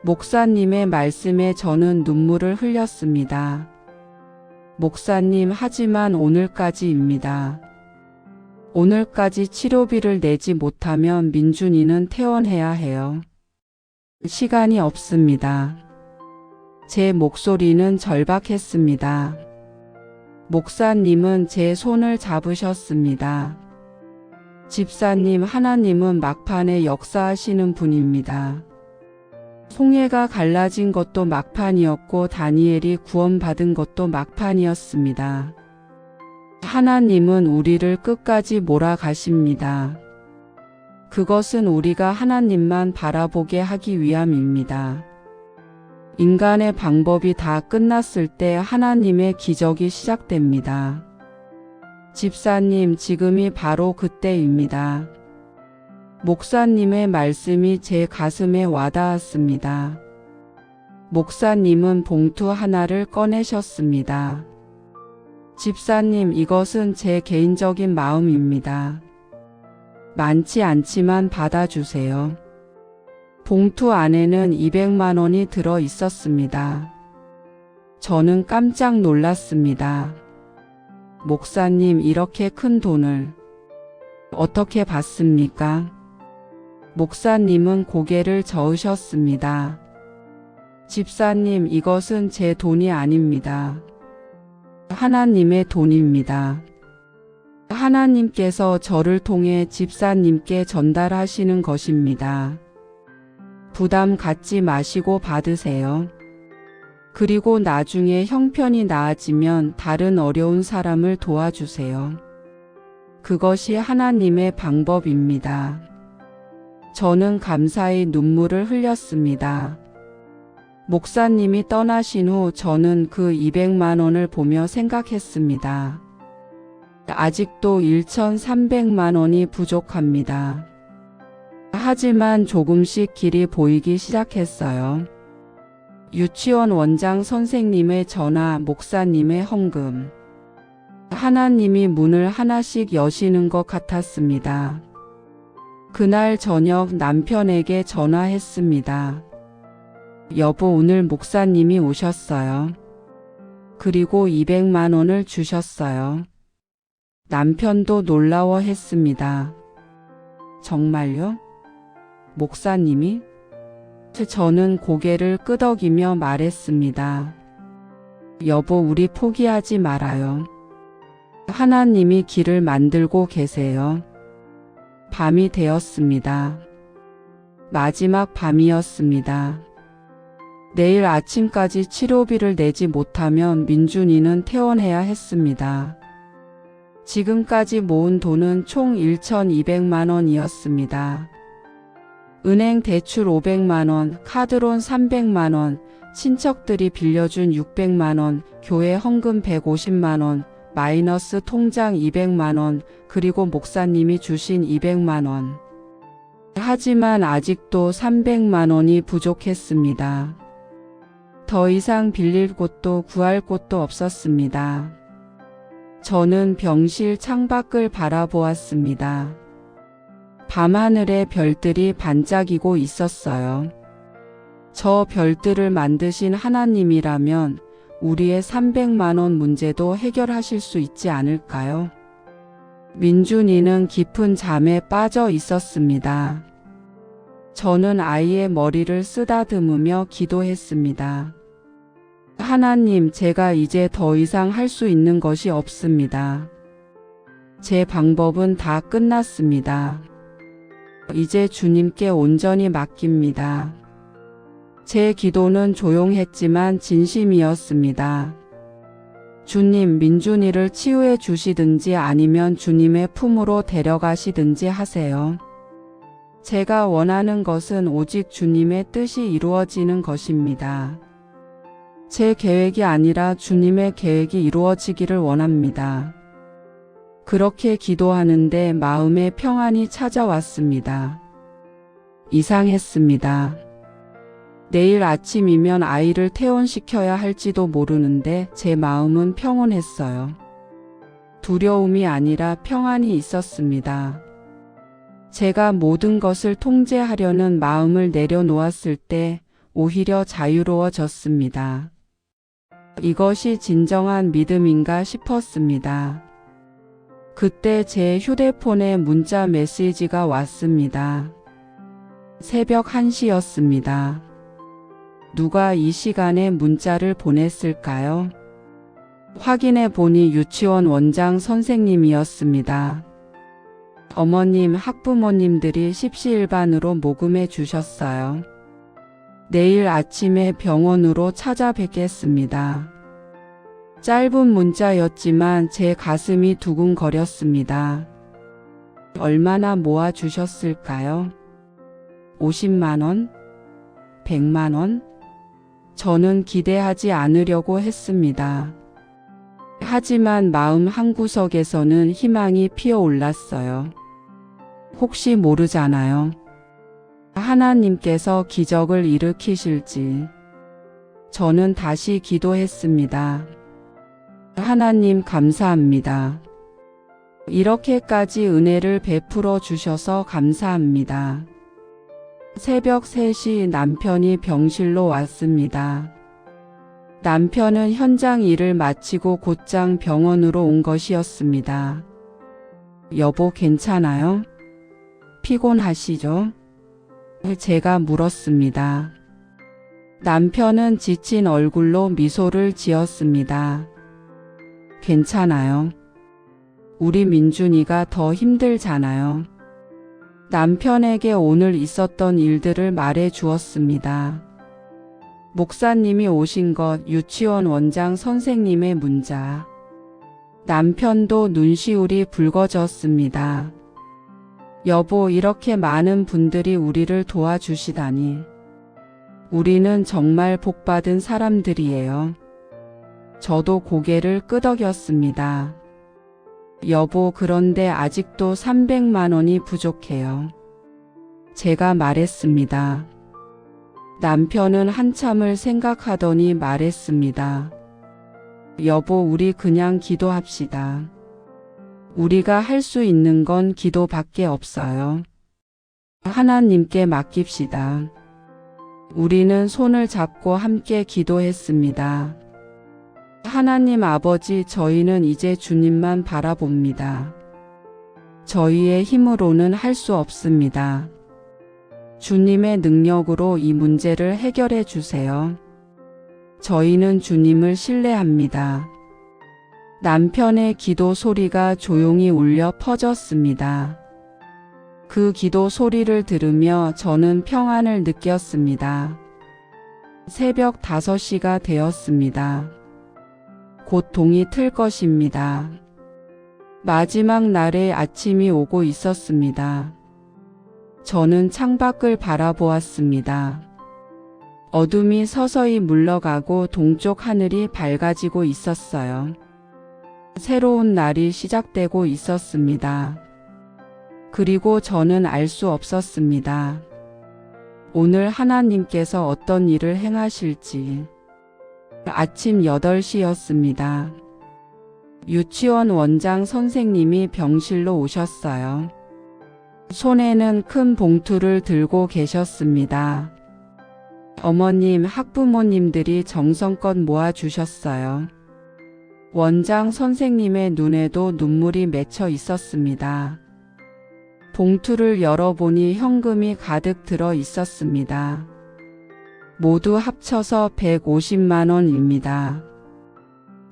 목사님의 말씀에 저는 눈물을 흘렸습니다. 목사님, 하지만 오늘까지입니다. 오늘까지 치료비를 내지 못하면 민준이는 퇴원해야 해요. 시간이 없습니다. 제 목소리는 절박했습니다. 목사님은 제 손을 잡으셨습니다. 집사님, 하나님은 막판에 역사하시는 분입니다. 송해가 갈라진 것도 막판이었고 다니엘이 구원받은 것도 막판이었습니다. 하나님은 우리를 끝까지 몰아가십니다. 그것은 우리가 하나님만 바라보게 하기 위함입니다. 인간의 방법이 다 끝났을 때 하나님의 기적이 시작됩니다. 집사님, 지금이 바로 그때입니다. 목사님의 말씀이 제 가슴에 와닿았습니다. 목사님은 봉투 하나를 꺼내셨습니다. 집사님, 이것은 제 개인적인 마음입니다. 많지 않지만 받아주세요. 봉투 안에는 200만 원이 들어 있었습니다. 저는 깜짝 놀랐습니다. 목사님, 이렇게 큰 돈을 어떻게 받습니까? 목사님은 고개를 저으셨습니다. 집사님, 이것은 제 돈이 아닙니다. 하나님의 돈입니다. 하나님께서 저를 통해 집사님께 전달하시는 것입니다. 부담 갖지 마시고 받으세요. 그리고 나중에 형편이 나아지면 다른 어려운 사람을 도와주세요. 그것이 하나님의 방법입니다. 저는 감사히 눈물을 흘렸습니다. 목사님이 떠나신 후 저는 그 200만 원을 보며 생각했습니다. 아직도 1,300만 원이 부족합니다. 하지만 조금씩 길이 보이기 시작했어요. 유치원 원장 선생님의 전화, 목사님의 헌금. 하나님이 문을 하나씩 여시는 것 같았습니다. 그날 저녁 남편에게 전화했습니다. 여보, 오늘 목사님이 오셨어요. 그리고 200만 원을 주셨어요. 남편도 놀라워했습니다. 정말요? 목사님이? 저는 고개를 끄덕이며 말했습니다. 여보, 우리 포기하지 말아요. 하나님이 길을 만들고 계세요. 밤이 되었습니다. 마지막 밤이었습니다. 내일 아침까지 치료비를 내지 못하면 민준이는 퇴원해야 했습니다. 지금까지 모은 돈은 총 1,200만 원이었습니다. 은행 대출 500만 원, 카드론 300만 원, 친척들이 빌려준 600만 원, 교회 헌금 150만 원, 마이너스 통장 200만 원, 그리고 목사님이 주신 200만 원. 하지만 아직도 300만 원이 부족했습니다. 더 이상 빌릴 곳도 구할 곳도 없었습니다. 저는 병실 창밖을 바라보았습니다. 밤하늘에 별들이 반짝이고 있었어요. 저 별들을 만드신 하나님이라면 우리의 300만 원 문제도 해결하실 수 있지 않을까요? 민준이는 깊은 잠에 빠져 있었습니다. 저는 아이의 머리를 쓰다듬으며 기도했습니다. 하나님, 제가 이제 더 이상 할 수 있는 것이 없습니다. 제 방법은 다 끝났습니다. 이제 주님께 온전히 맡깁니다. 제 기도는 조용했지만 진심이었습니다. 주님, 민준이를 치유해 주시든지 아니면 주님의 품으로 데려가시든지 하세요. 제가 원하는 것은 오직 주님의 뜻이 이루어지는 것입니다. 제 계획이 아니라 주님의 계획이 이루어지기를 원합니다. 그렇게 기도하는데 마음에 평안이 찾아왔습니다. 이상했습니다. 내일 아침이면 아이를 퇴원시켜야 할지도 모르는데 제 마음은 평온했어요. 두려움이 아니라 평안이 있었습니다. 제가 모든 것을 통제하려는 마음을 내려놓았을 때 오히려 자유로워졌습니다. 이것이 진정한 믿음인가 싶었습니다. 그때 제 휴대폰에 문자 메시지가 왔습니다. 새벽 1시였습니다. 누가 이 시간에 문자를 보냈을까요? 확인해 보니 유치원 원장 선생님이었습니다. 어머님, 학부모님들이 십시일반으로 모금해 주셨어요. 내일 아침에 병원으로 찾아뵙겠습니다. 짧은 문자였지만 제 가슴이 두근거렸습니다. 얼마나 모아 주셨을까요? 50만 원? 100만 원? 저는 기대하지 않으려고 했습니다. 하지만 마음 한구석에서는 희망이 피어올랐어요. 혹시 모르잖아요. 하나님께서 기적을 일으키실지. 저는 다시 기도했습니다. 하나님 감사합니다. 이렇게까지 은혜를 베풀어 주셔서 감사합니다. 새벽 3시 남편이 병실로 왔습니다. 남편은 현장 일을 마치고 곧장 병원으로 온 것이었습니다. 여보 괜찮아요? 피곤하시죠? 제가 물었습니다. 남편은 지친 얼굴로 미소를 지었습니다. 괜찮아요. 우리 민준이가 더 힘들잖아요. 남편에게 오늘 있었던 일들을 말해 주었습니다. 목사님이 오신 것, 유치원 원장 선생님의 문자. 남편도 눈시울이 붉어졌습니다. 여보, 이렇게 많은 분들이 우리를 도와주시다니. 우리는 정말 복받은 사람들이에요. 저도 고개를 끄덕였습니다. 여보, 그런데 아직도 300만 원이 부족해요. 제가 말했습니다. 남편은 한참을 생각하더니 말했습니다. 여보, 우리 그냥 기도합시다. 우리가 할 수 있는 건 기도밖에 없어요. 하나님께 맡깁시다. 우리는 손을 잡고 함께 기도했습니다. 하나님 아버지, 저희는 이제 주님만 바라봅니다. 저희의 힘으로는 할 수 없습니다. 주님의 능력으로 이 문제를 해결해 주세요. 저희는 주님을 신뢰합니다. 남편의 기도 소리가 조용히 울려 퍼졌습니다. 그 기도 소리를 들으며 저는 평안을 느꼈습니다. 새벽 5시가 되었습니다. 곧 동이 틀 것입니다. 마지막 날의 아침이 오고 있었습니다. 저는 창밖을 바라보았습니다. 어둠이 서서히 물러가고 동쪽 하늘이 밝아지고 있었어요. 새로운 날이 시작되고 있었습니다. 그리고 저는 알 수 없었습니다. 오늘 하나님께서 어떤 일을 행하실지. 아침 8시였습니다. 유치원 원장 선생님이 병실로 오셨어요. 손에는 큰 봉투를 들고 계셨습니다. 어머님, 학부모님들이 정성껏 모아주셨어요. 원장 선생님의 눈에도 눈물이 맺혀 있었습니다. 봉투를 열어보니 현금이 가득 들어 있었습니다. 모두 합쳐서 150만 원입니다.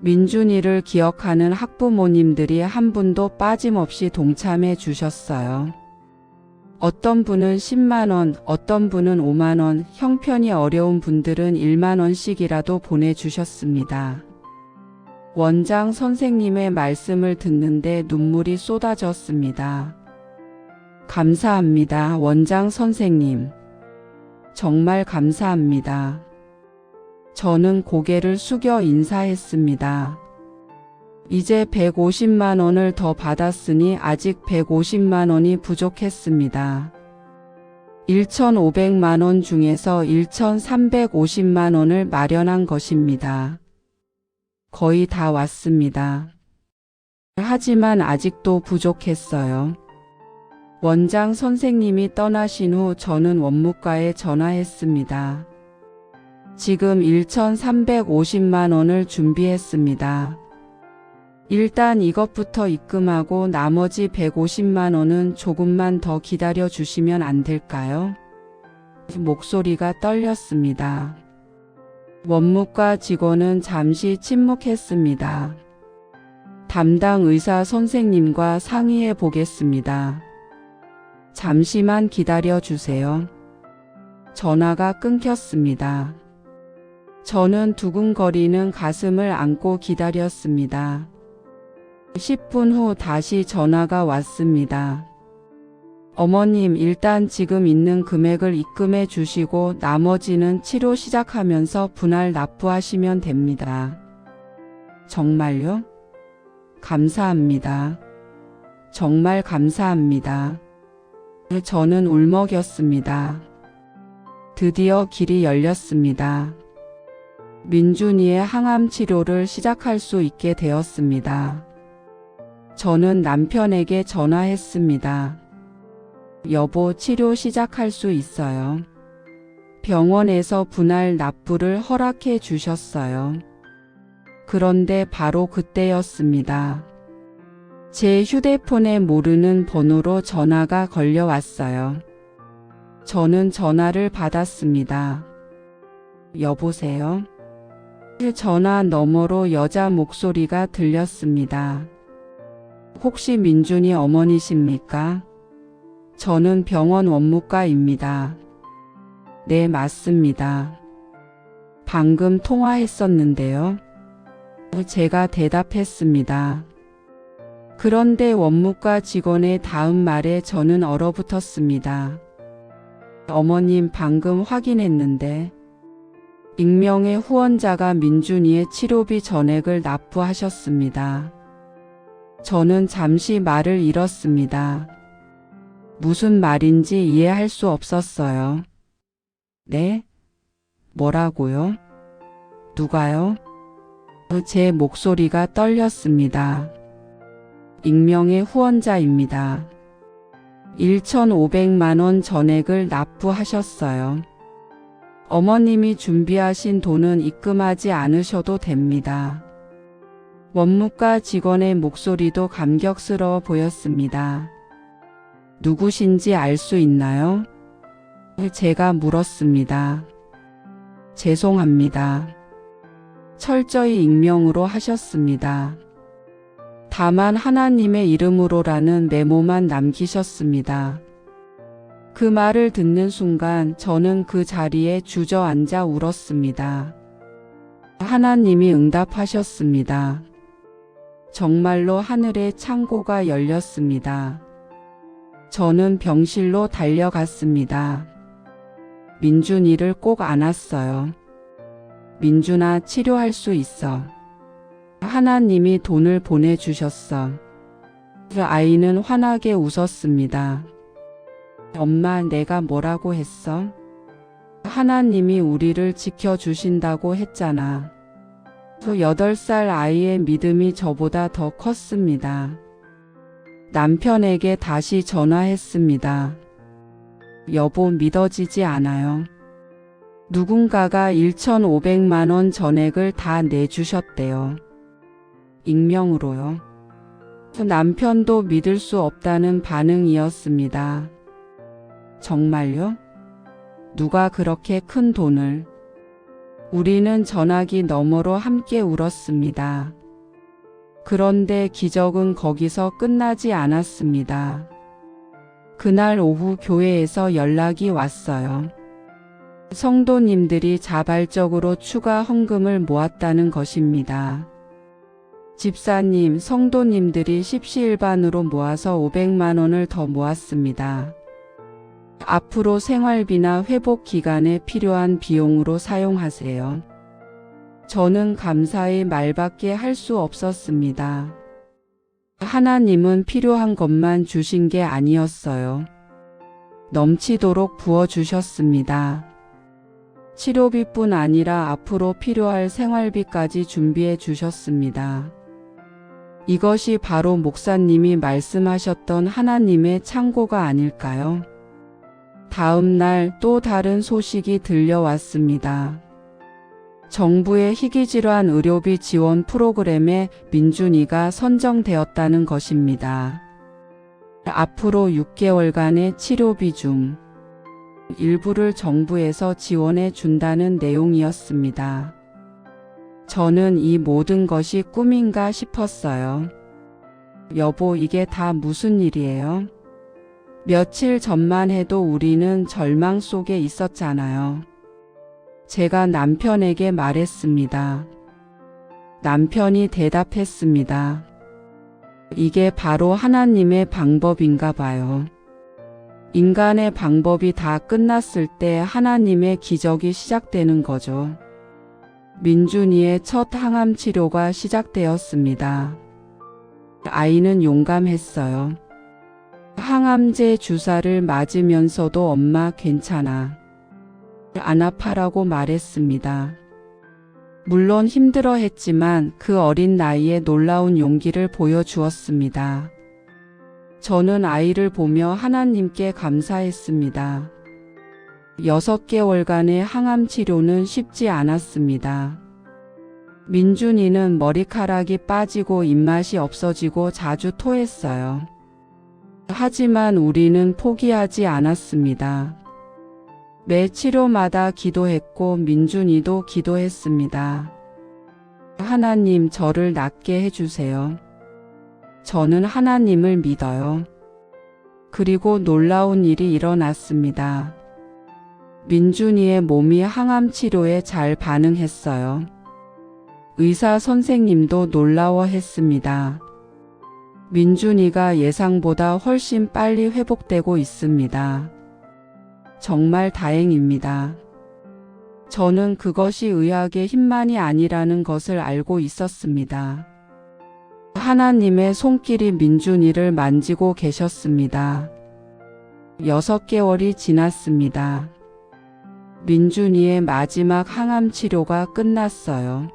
민준이를 기억하는 학부모님들이 한 분도 빠짐없이 동참해 주셨어요. 어떤 분은 10만 원, 어떤 분은 5만 원, 형편이 어려운 분들은 1만 원씩이라도 보내주셨습니다. 원장 선생님의 말씀을 듣는데 눈물이 쏟아졌습니다. 감사합니다, 원장 선생님. 정말 감사합니다. 저는 고개를 숙여 인사했습니다. 이제 150만 원을 더 받았으니 아직 150만 원이 부족했습니다. 1,500만 원 중에서 1,350만 원을 마련한 것입니다. 거의 다 왔습니다. 하지만 아직도 부족했어요. 원장 선생님이 떠나신 후 저는 원무과에 전화했습니다. 지금 1,350만 원을 준비했습니다. 일단 이것부터 입금하고 나머지 150만 원은 조금만 더 기다려 주시면 안 될까요? 목소리가 떨렸습니다. 원무과 직원은 잠시 침묵했습니다. 담당 의사 선생님과 상의해 보겠습니다. 잠시만 기다려 주세요. 전화가 끊겼습니다. 저는 두근거리는 가슴을 안고 기다렸습니다. 10분 후 다시 전화가 왔습니다. 어머님, 일단 지금 있는 금액을 입금해 주시고 나머지는 치료 시작하면서 분할 납부하시면 됩니다. 정말요? 감사합니다. 정말 감사합니다. 저는 울먹였습니다. 드디어 길이 열렸습니다. 민준이의 항암 치료를 시작할 수 있게 되었습니다. 저는 남편에게 전화했습니다. 여보, 치료 시작할 수 있어요. 병원에서 분할 납부를 허락해 주셨어요. 그런데 바로 그때였습니다. 제 휴대폰에 모르는 번호로 전화가 걸려왔어요. 저는 전화를 받았습니다. 여보세요? 전화 너머로 여자 목소리가 들렸습니다. 혹시 민준이 어머니십니까? 저는 병원 원무과입니다. 네, 맞습니다. 방금 통화했었는데요. 제가 대답했습니다. 그런데 원무과 직원의 다음 말에 저는 얼어붙었습니다. 어머님, 방금 확인했는데 익명의 후원자가 민준이의 치료비 전액을 납부하셨습니다. 저는 잠시 말을 잃었습니다. 무슨 말인지 이해할 수 없었어요. 네? 뭐라고요? 누가요? 제 목소리가 떨렸습니다. 익명의 후원자입니다. 1,500만 원 전액을 납부하셨어요. 어머님이 준비하신 돈은 입금하지 않으셔도 됩니다. 원무과 직원의 목소리도 감격스러워 보였습니다. 누구신지 알 수 있나요? 제가 물었습니다. 죄송합니다. 철저히 익명으로 하셨습니다. 다만 하나님의 이름으로라는 메모만 남기셨습니다. 그 말을 듣는 순간 저는 그 자리에 주저앉아 울었습니다. 하나님이 응답하셨습니다. 정말로 하늘의 창고가 열렸습니다. 저는 병실로 달려갔습니다. 민준이를 꼭 안았어요. 민준아, 치료할 수 있어. 하나님이 돈을 보내주셨어. 그 아이는 환하게 웃었습니다. 엄마, 내가 뭐라고 했어? 하나님이 우리를 지켜주신다고 했잖아. 그 8살 아이의 믿음이 저보다 더 컸습니다. 남편에게 다시 전화했습니다. 여보, 믿어지지 않아요. 누군가가 1,500만 원 전액을 다 내주셨대요. 익명으로요. 남편도 믿을 수 없다는 반응이었습니다. 정말요? 누가 그렇게 큰 돈을? 우리는 전화기 너머로 함께 울었습니다. 그런데 기적은 거기서 끝나지 않았습니다. 그날 오후 교회에서 연락이 왔어요. 성도님들이 자발적으로 추가 헌금을 모았다는 것입니다. 집사님, 성도님들이 십시일반으로 모아서 500만 원을 더 모았습니다. 앞으로 생활비나 회복 기간에 필요한 비용으로 사용하세요. 저는 감사의 말밖에 할 수 없었습니다. 하나님은 필요한 것만 주신 게 아니었어요. 넘치도록 부어주셨습니다. 치료비뿐 아니라 앞으로 필요할 생활비까지 준비해 주셨습니다. 이것이 바로 목사님이 말씀하셨던 하나님의 창고가 아닐까요? 다음 날 또 다른 소식이 들려왔습니다. 정부의 희귀질환 의료비 지원 프로그램에 민준이가 선정되었다는 것입니다. 앞으로 6개월간의 치료비 중 일부를 정부에서 지원해 준다는 내용이었습니다. 저는 이 모든 것이 꿈인가 싶었어요. 여보, 이게 다 무슨 일이에요? 며칠 전만 해도 우리는 절망 속에 있었잖아요. 제가 남편에게 말했습니다. 남편이 대답했습니다. 이게 바로 하나님의 방법인가 봐요. 인간의 방법이 다 끝났을 때 하나님의 기적이 시작되는 거죠. 민준이의 첫 항암 치료가 시작되었습니다. 아이는 용감했어요. 항암제 주사를 맞으면서도 엄마 괜찮아. 안 아파라고 말했습니다. 물론 힘들어했지만 그 어린 나이에 놀라운 용기를 보여주었습니다. 저는 아이를 보며 하나님께 감사했습니다. 6개월간의 항암 치료는 쉽지 않았습니다. 민준이는 머리카락이 빠지고 입맛이 없어지고 자주 토했어요. 하지만 우리는 포기하지 않았습니다. 매 치료마다 기도했고 민준이도 기도했습니다. 하나님, 저를 낫게 해주세요. 저는 하나님을 믿어요. 그리고 놀라운 일이 일어났습니다. 민준이의 몸이 항암 치료에 잘 반응했어요. 의사 선생님도 놀라워했습니다. 민준이가 예상보다 훨씬 빨리 회복되고 있습니다. 정말 다행입니다. 저는 그것이 의학의 힘만이 아니라는 것을 알고 있었습니다. 하나님의 손길이 민준이를 만지고 계셨습니다. 6개월이 지났습니다. 민준이의 마지막 항암 치료가 끝났어요.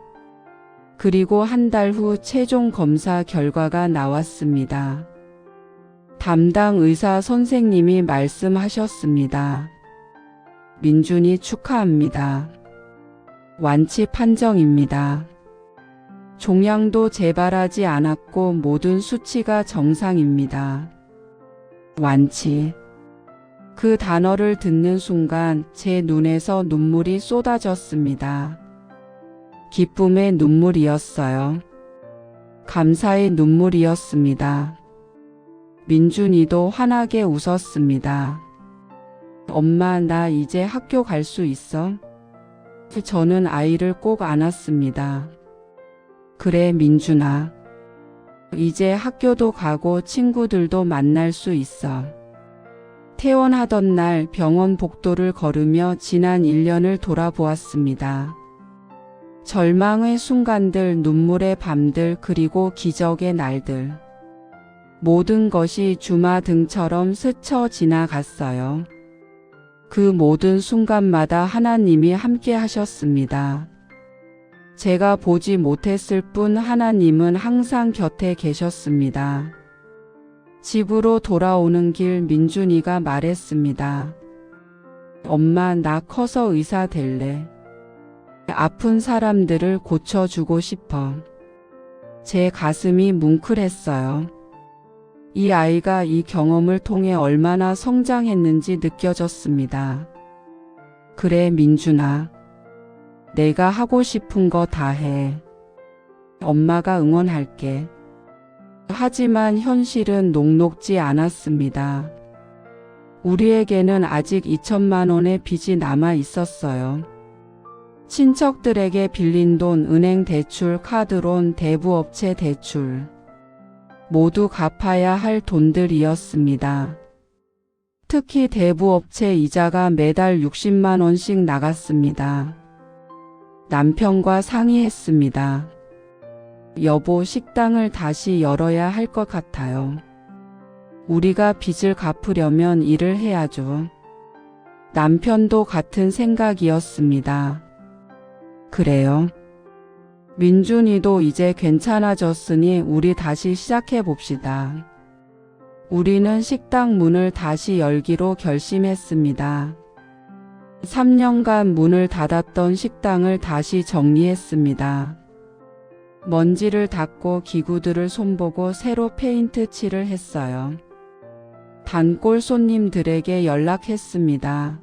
그리고 한 달 후 최종 검사 결과가 나왔습니다. 담당 의사 선생님이 말씀하셨습니다. 민준이 축하합니다. 완치 판정입니다. 종양도 재발하지 않았고 모든 수치가 정상입니다. 완치. 그 단어를 듣는 순간 제 눈에서 눈물이 쏟아졌습니다. 기쁨의 눈물이었어요. 감사의 눈물이었습니다. 민준이도 환하게 웃었습니다. 엄마, 나 이제 학교 갈 수 있어? 저는 아이를 꼭 안았습니다. 그래, 민준아. 이제 학교도 가고 친구들도 만날 수 있어. 퇴원하던 날 병원 복도를 걸으며 지난 1년을 돌아보았습니다. 절망의 순간들, 눈물의 밤들, 그리고 기적의 날들. 모든 것이 주마등처럼 스쳐 지나갔어요. 그 모든 순간마다 하나님이 함께 하셨습니다. 제가 보지 못했을 뿐 하나님은 항상 곁에 계셨습니다. 집으로 돌아오는 길 민준이가 말했습니다. 엄마, 나 커서 의사 될래. 아픈 사람들을 고쳐주고 싶어. 제 가슴이 뭉클했어요. 이 아이가 이 경험을 통해 얼마나 성장했는지 느껴졌습니다. 그래, 민준아. 내가 하고 싶은 거 다 해. 엄마가 응원할게. 하지만 현실은 녹록지 않았습니다. 우리에게는 아직 2천만 원의 빚이 남아 있었어요. 친척들에게 빌린 돈, 은행 대출, 카드론, 대부업체 대출. 모두 갚아야 할 돈들이었습니다. 특히 대부업체 이자가 매달 60만 원씩 나갔습니다. 남편과 상의했습니다. 여보, 식당을 다시 열어야 할 것 같아요. 우리가 빚을 갚으려면 일을 해야죠. 남편도 같은 생각이었습니다. 그래요. 민준이도 이제 괜찮아졌으니 우리 다시 시작해 봅시다. 우리는 식당 문을 다시 열기로 결심했습니다. 3년간 문을 닫았던 식당을 다시 정리했습니다. 먼지를 닦고 기구들을 손보고 새로 페인트 칠을 했어요. 단골 손님들에게 연락했습니다.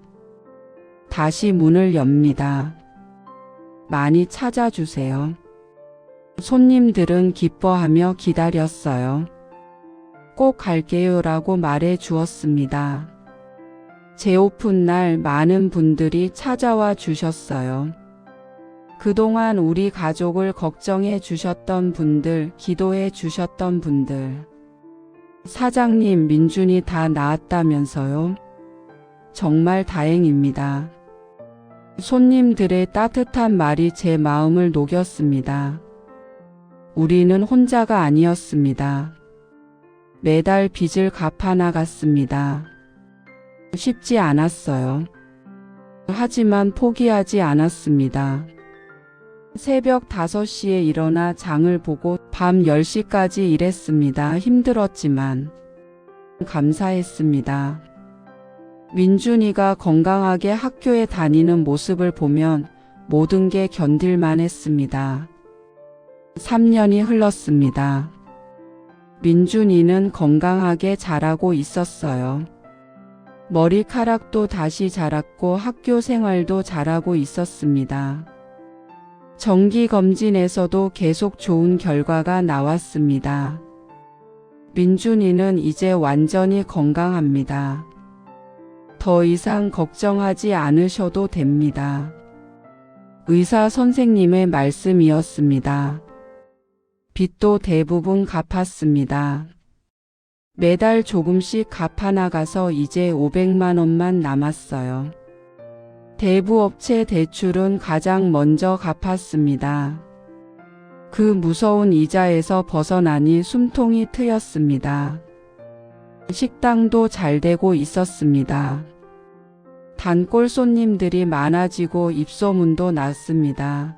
다시 문을 엽니다. 많이 찾아주세요. 손님들은 기뻐하며 기다렸어요. 꼭 갈게요라고 말해 주었습니다. 재오픈 날 많은 분들이 찾아와 주셨어요. 그동안 우리 가족을 걱정해 주셨던 분들, 기도해 주셨던 분들. 사장님, 민준이 다 나았다면서요? 정말 다행입니다. 손님들의 따뜻한 말이 제 마음을 녹였습니다. 우리는 혼자가 아니었습니다. 매달 빚을 갚아 나갔습니다. 쉽지 않았어요. 하지만 포기하지 않았습니다. 새벽 5시에 일어나 장을 보고 밤 10시까지 일했습니다. 힘들었지만 감사했습니다. 민준이가 건강하게 학교에 다니는 모습을 보면 모든 게 견딜만 했습니다. 3년이 흘렀습니다. 민준이는 건강하게 자라고 있었어요. 머리카락도 다시 자랐고 학교 생활도 잘하고 있었습니다. 정기검진에서도 계속 좋은 결과가 나왔습니다. 민준이는 이제 완전히 건강합니다. 더 이상 걱정하지 않으셔도 됩니다. 의사 선생님의 말씀이었습니다. 빚도 대부분 갚았습니다. 매달 조금씩 갚아나가서 이제 500만 원만 남았어요. 대부업체 대출은 가장 먼저 갚았습니다. 그 무서운 이자에서 벗어나니 숨통이 트였습니다. 식당도 잘 되고 있었습니다. 단골 손님들이 많아지고 입소문도 났습니다.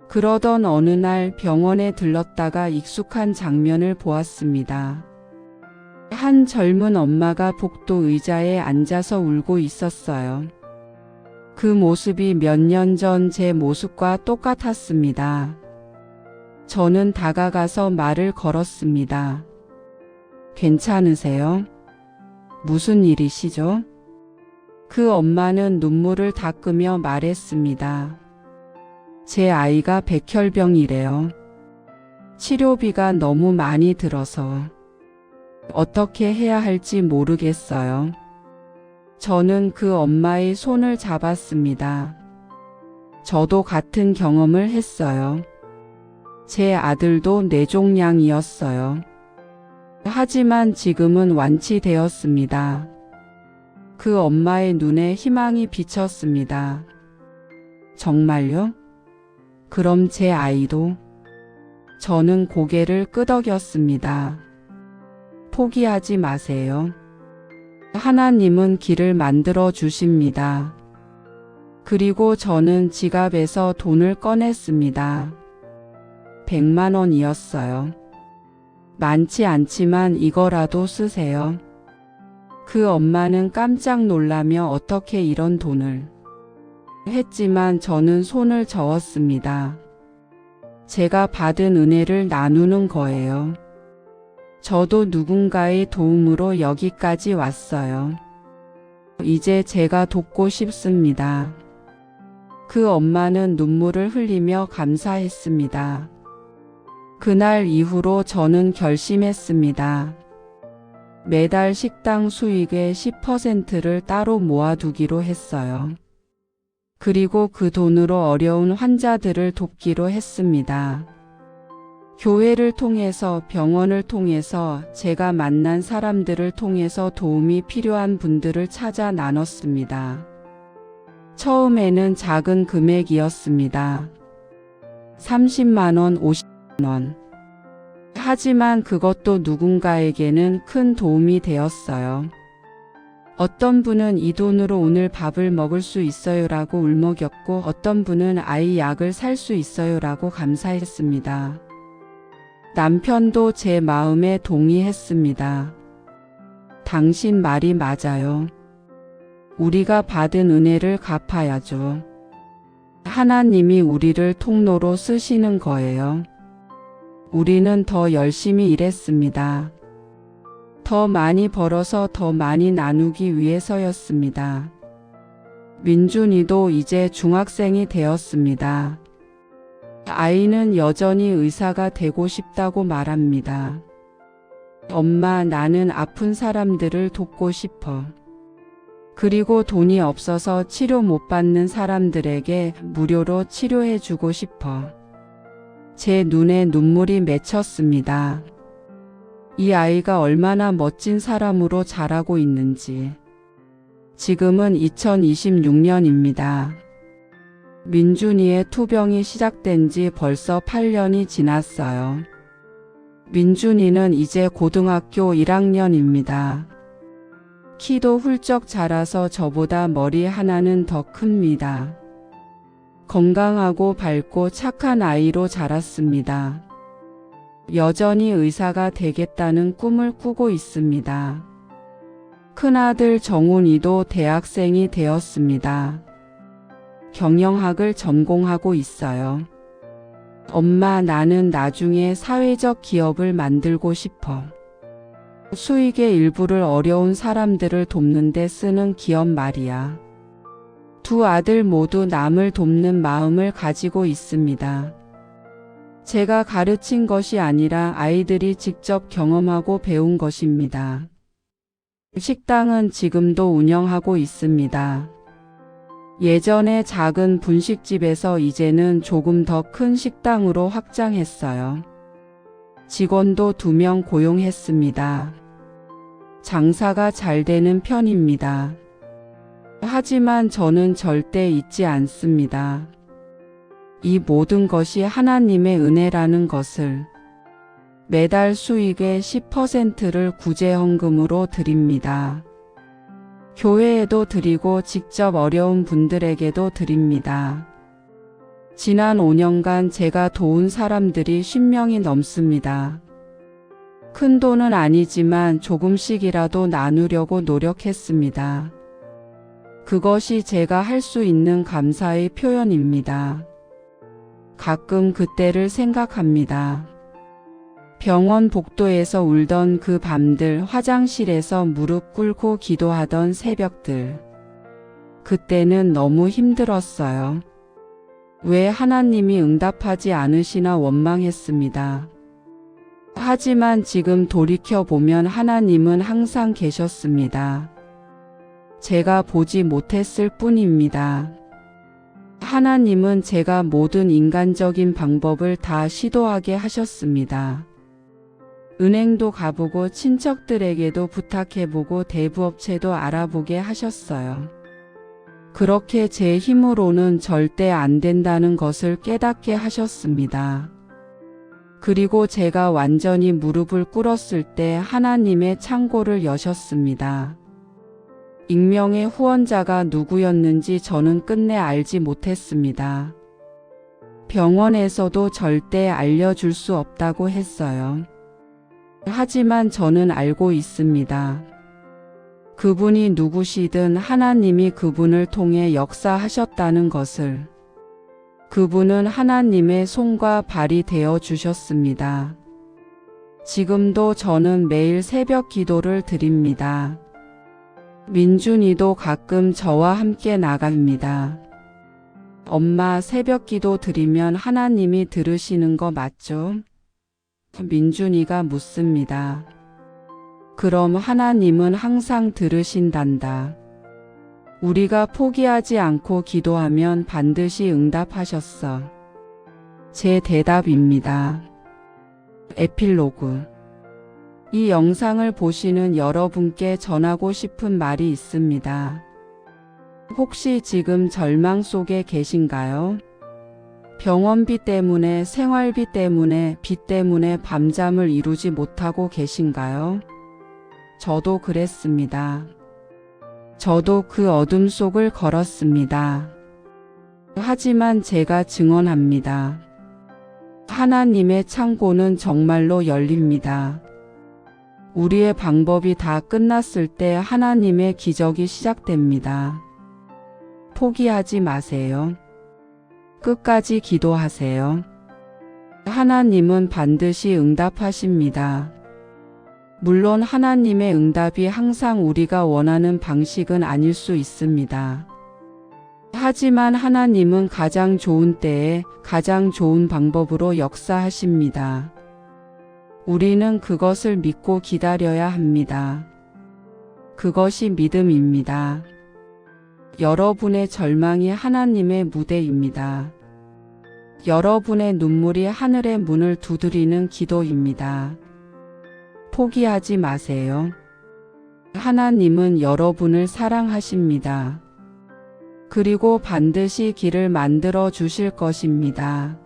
그러던 어느 날 병원에 들렀다가 익숙한 장면을 보았습니다. 한 젊은 엄마가 복도 의자에 앉아서 울고 있었어요. 그 모습이 몇 년 전 제 모습과 똑같았습니다. 저는 다가가서 말을 걸었습니다. 괜찮으세요? 무슨 일이시죠? 그 엄마는 눈물을 닦으며 말했습니다. 제 아이가 백혈병이래요. 치료비가 너무 많이 들어서 어떻게 해야 할지 모르겠어요. 저는 그 엄마의 손을 잡았습니다. 저도 같은 경험을 했어요. 제 아들도 뇌종양이었어요. 하지만 지금은 완치되었습니다. 그 엄마의 눈에 희망이 비쳤습니다. 정말요? 그럼 제 아이도? 저는 고개를 끄덕였습니다. 포기하지 마세요. 하나님은 길을 만들어 주십니다. 그리고 저는 지갑에서 돈을 꺼냈습니다. 100만 원이었어요. 많지 않지만 이거라도 쓰세요. 그 엄마는 깜짝 놀라며 어떻게 이런 돈을 했지만 저는 손을 저었습니다. 제가 받은 은혜를 나누는 거예요. 저도 누군가의 도움으로 여기까지 왔어요. 이제 제가 돕고 싶습니다. 그 엄마는 눈물을 흘리며 감사했습니다. 그날 이후로 저는 결심했습니다. 매달 식당 수익의 10%를 따로 모아두기로 했어요. 그리고 그 돈으로 어려운 환자들을 돕기로 했습니다. 교회를 통해서, 병원을 통해서, 제가 만난 사람들을 통해서 도움이 필요한 분들을 찾아 나눴습니다. 처음에는 작은 금액이었습니다. 30만 원, 50만 원. 하지만 그것도 누군가에게는 큰 도움이 되었어요. 어떤 분은 이 돈으로 오늘 밥을 먹을 수 있어요라고 울먹였고, 어떤 분은 아이 약을 살 수 있어요라고 감사했습니다. 남편도 제 마음에 동의했습니다. 당신 말이 맞아요. 우리가 받은 은혜를 갚아야죠. 하나님이 우리를 통로로 쓰시는 거예요. 우리는 더 열심히 일했습니다. 더 많이 벌어서 더 많이 나누기 위해서였습니다. 민준이도 이제 중학생이 되었습니다. 아이는 여전히 의사가 되고 싶다고 말합니다. 엄마, 나는 아픈 사람들을 돕고 싶어. 그리고 돈이 없어서 치료 못 받는 사람들에게 무료로 치료해 주고 싶어. 제 눈에 눈물이 맺혔습니다. 이 아이가 얼마나 멋진 사람으로 자라고 있는지. 지금은 2026년입니다. 민준이의 투병이 시작된 지 벌써 8년이 지났어요. 민준이는 이제 고등학교 1학년입니다. 키도 훌쩍 자라서 저보다 머리 하나는 더 큽니다. 건강하고 밝고 착한 아이로 자랐습니다. 여전히 의사가 되겠다는 꿈을 꾸고 있습니다. 큰아들 정훈이도 대학생이 되었습니다. 경영학을 전공하고 있어요. 엄마, 나는 나중에 사회적 기업을 만들고 싶어. 수익의 일부를 어려운 사람들을 돕는 데 쓰는 기업 말이야. 두 아들 모두 남을 돕는 마음을 가지고 있습니다. 제가 가르친 것이 아니라 아이들이 직접 경험하고 배운 것입니다. 식당은 지금도 운영하고 있습니다. 예전에 작은 분식집에서 이제는 조금 더 큰 식당으로 확장했어요. 직원도 2명 고용했습니다. 장사가 잘 되는 편입니다. 하지만 저는 절대 잊지 않습니다. 이 모든 것이 하나님의 은혜라는 것을. 매달 수익의 10%를 구제헌금으로 드립니다. 교회에도 드리고 직접 어려운 분들에게도 드립니다. 지난 5년간 제가 도운 사람들이 10명이 넘습니다. 큰 돈은 아니지만 조금씩이라도 나누려고 노력했습니다. 그것이 제가 할 수 있는 감사의 표현입니다. 가끔 그때를 생각합니다. 병원 복도에서 울던 그 밤들, 화장실에서 무릎 꿇고 기도하던 새벽들. 그때는 너무 힘들었어요. 왜 하나님이 응답하지 않으시나 원망했습니다. 하지만 지금 돌이켜보면 하나님은 항상 계셨습니다. 제가 보지 못했을 뿐입니다. 하나님은 제가 모든 인간적인 방법을 다 시도하게 하셨습니다. 은행도 가보고 친척들에게도 부탁해보고 대부업체도 알아보게 하셨어요. 그렇게 제 힘으로는 절대 안 된다는 것을 깨닫게 하셨습니다. 그리고 제가 완전히 무릎을 꿇었을 때 하나님의 창고를 여셨습니다. 익명의 후원자가 누구였는지 저는 끝내 알지 못했습니다. 병원에서도 절대 알려줄 수 없다고 했어요. 하지만 저는 알고 있습니다. 그분이 누구시든 하나님이 그분을 통해 역사하셨다는 것을. 그분은 하나님의 손과 발이 되어 주셨습니다. 지금도 저는 매일 새벽 기도를 드립니다. 민준이도 가끔 저와 함께 나갑니다. 엄마, 새벽 기도 드리면 하나님이 들으시는 거 맞죠? 민준이가 묻습니다. 그럼 하나님은 항상 들으신단다. 우리가 포기하지 않고 기도하면 반드시 응답하셨어. 제 대답입니다. 에필로그. 이 영상을 보시는 여러분께 전하고 싶은 말이 있습니다. 혹시 지금 절망 속에 계신가요? 병원비 때문에, 생활비 때문에, 빚 때문에 밤잠을 이루지 못하고 계신가요? 저도 그랬습니다. 저도 그 어둠 속을 걸었습니다. 하지만 제가 증언합니다. 하나님의 창고는 정말로 열립니다. 우리의 방법이 다 끝났을 때 하나님의 기적이 시작됩니다. 포기하지 마세요. 끝까지 기도하세요. 하나님은 반드시 응답하십니다. 물론 하나님의 응답이 항상 우리가 원하는 방식은 아닐 수 있습니다. 하지만 하나님은 가장 좋은 때에 가장 좋은 방법으로 역사하십니다. 우리는 그것을 믿고 기다려야 합니다. 그것이 믿음입니다. 여러분의 절망이 하나님의 무대입니다. 여러분의 눈물이 하늘의 문을 두드리는 기도입니다. 포기하지 마세요. 하나님은 여러분을 사랑하십니다. 그리고 반드시 길을 만들어 주실 것입니다.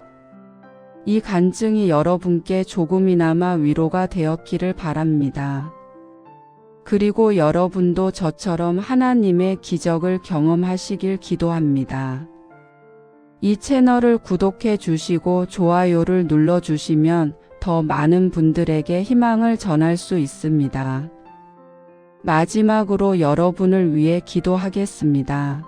이 간증이 여러분께 조금이나마 위로가 되었기를 바랍니다. 그리고 여러분도 저처럼 하나님의 기적을 경험하시길 기도합니다. 이 채널을 구독해 주시고 좋아요를 눌러 주시면 더 많은 분들에게 희망을 전할 수 있습니다. 마지막으로 여러분을 위해 기도하겠습니다.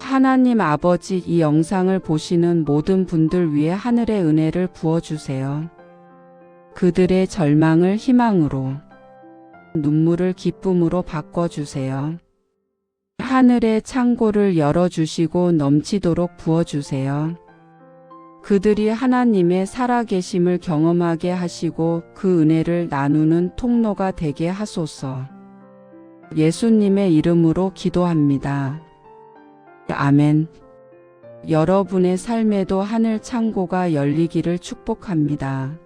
하나님 아버지, 이 영상을 보시는 모든 분들 위해 하늘의 은혜를 부어주세요. 그들의 절망을 희망으로, 눈물을 기쁨으로 바꿔주세요. 하늘의 창고를 열어주시고 넘치도록 부어주세요. 그들이 하나님의 살아계심을 경험하게 하시고 그 은혜를 나누는 통로가 되게 하소서. 예수님의 이름으로 기도합니다. 아멘. 여러분의 삶에도 하늘 창고가 열리기를 축복합니다.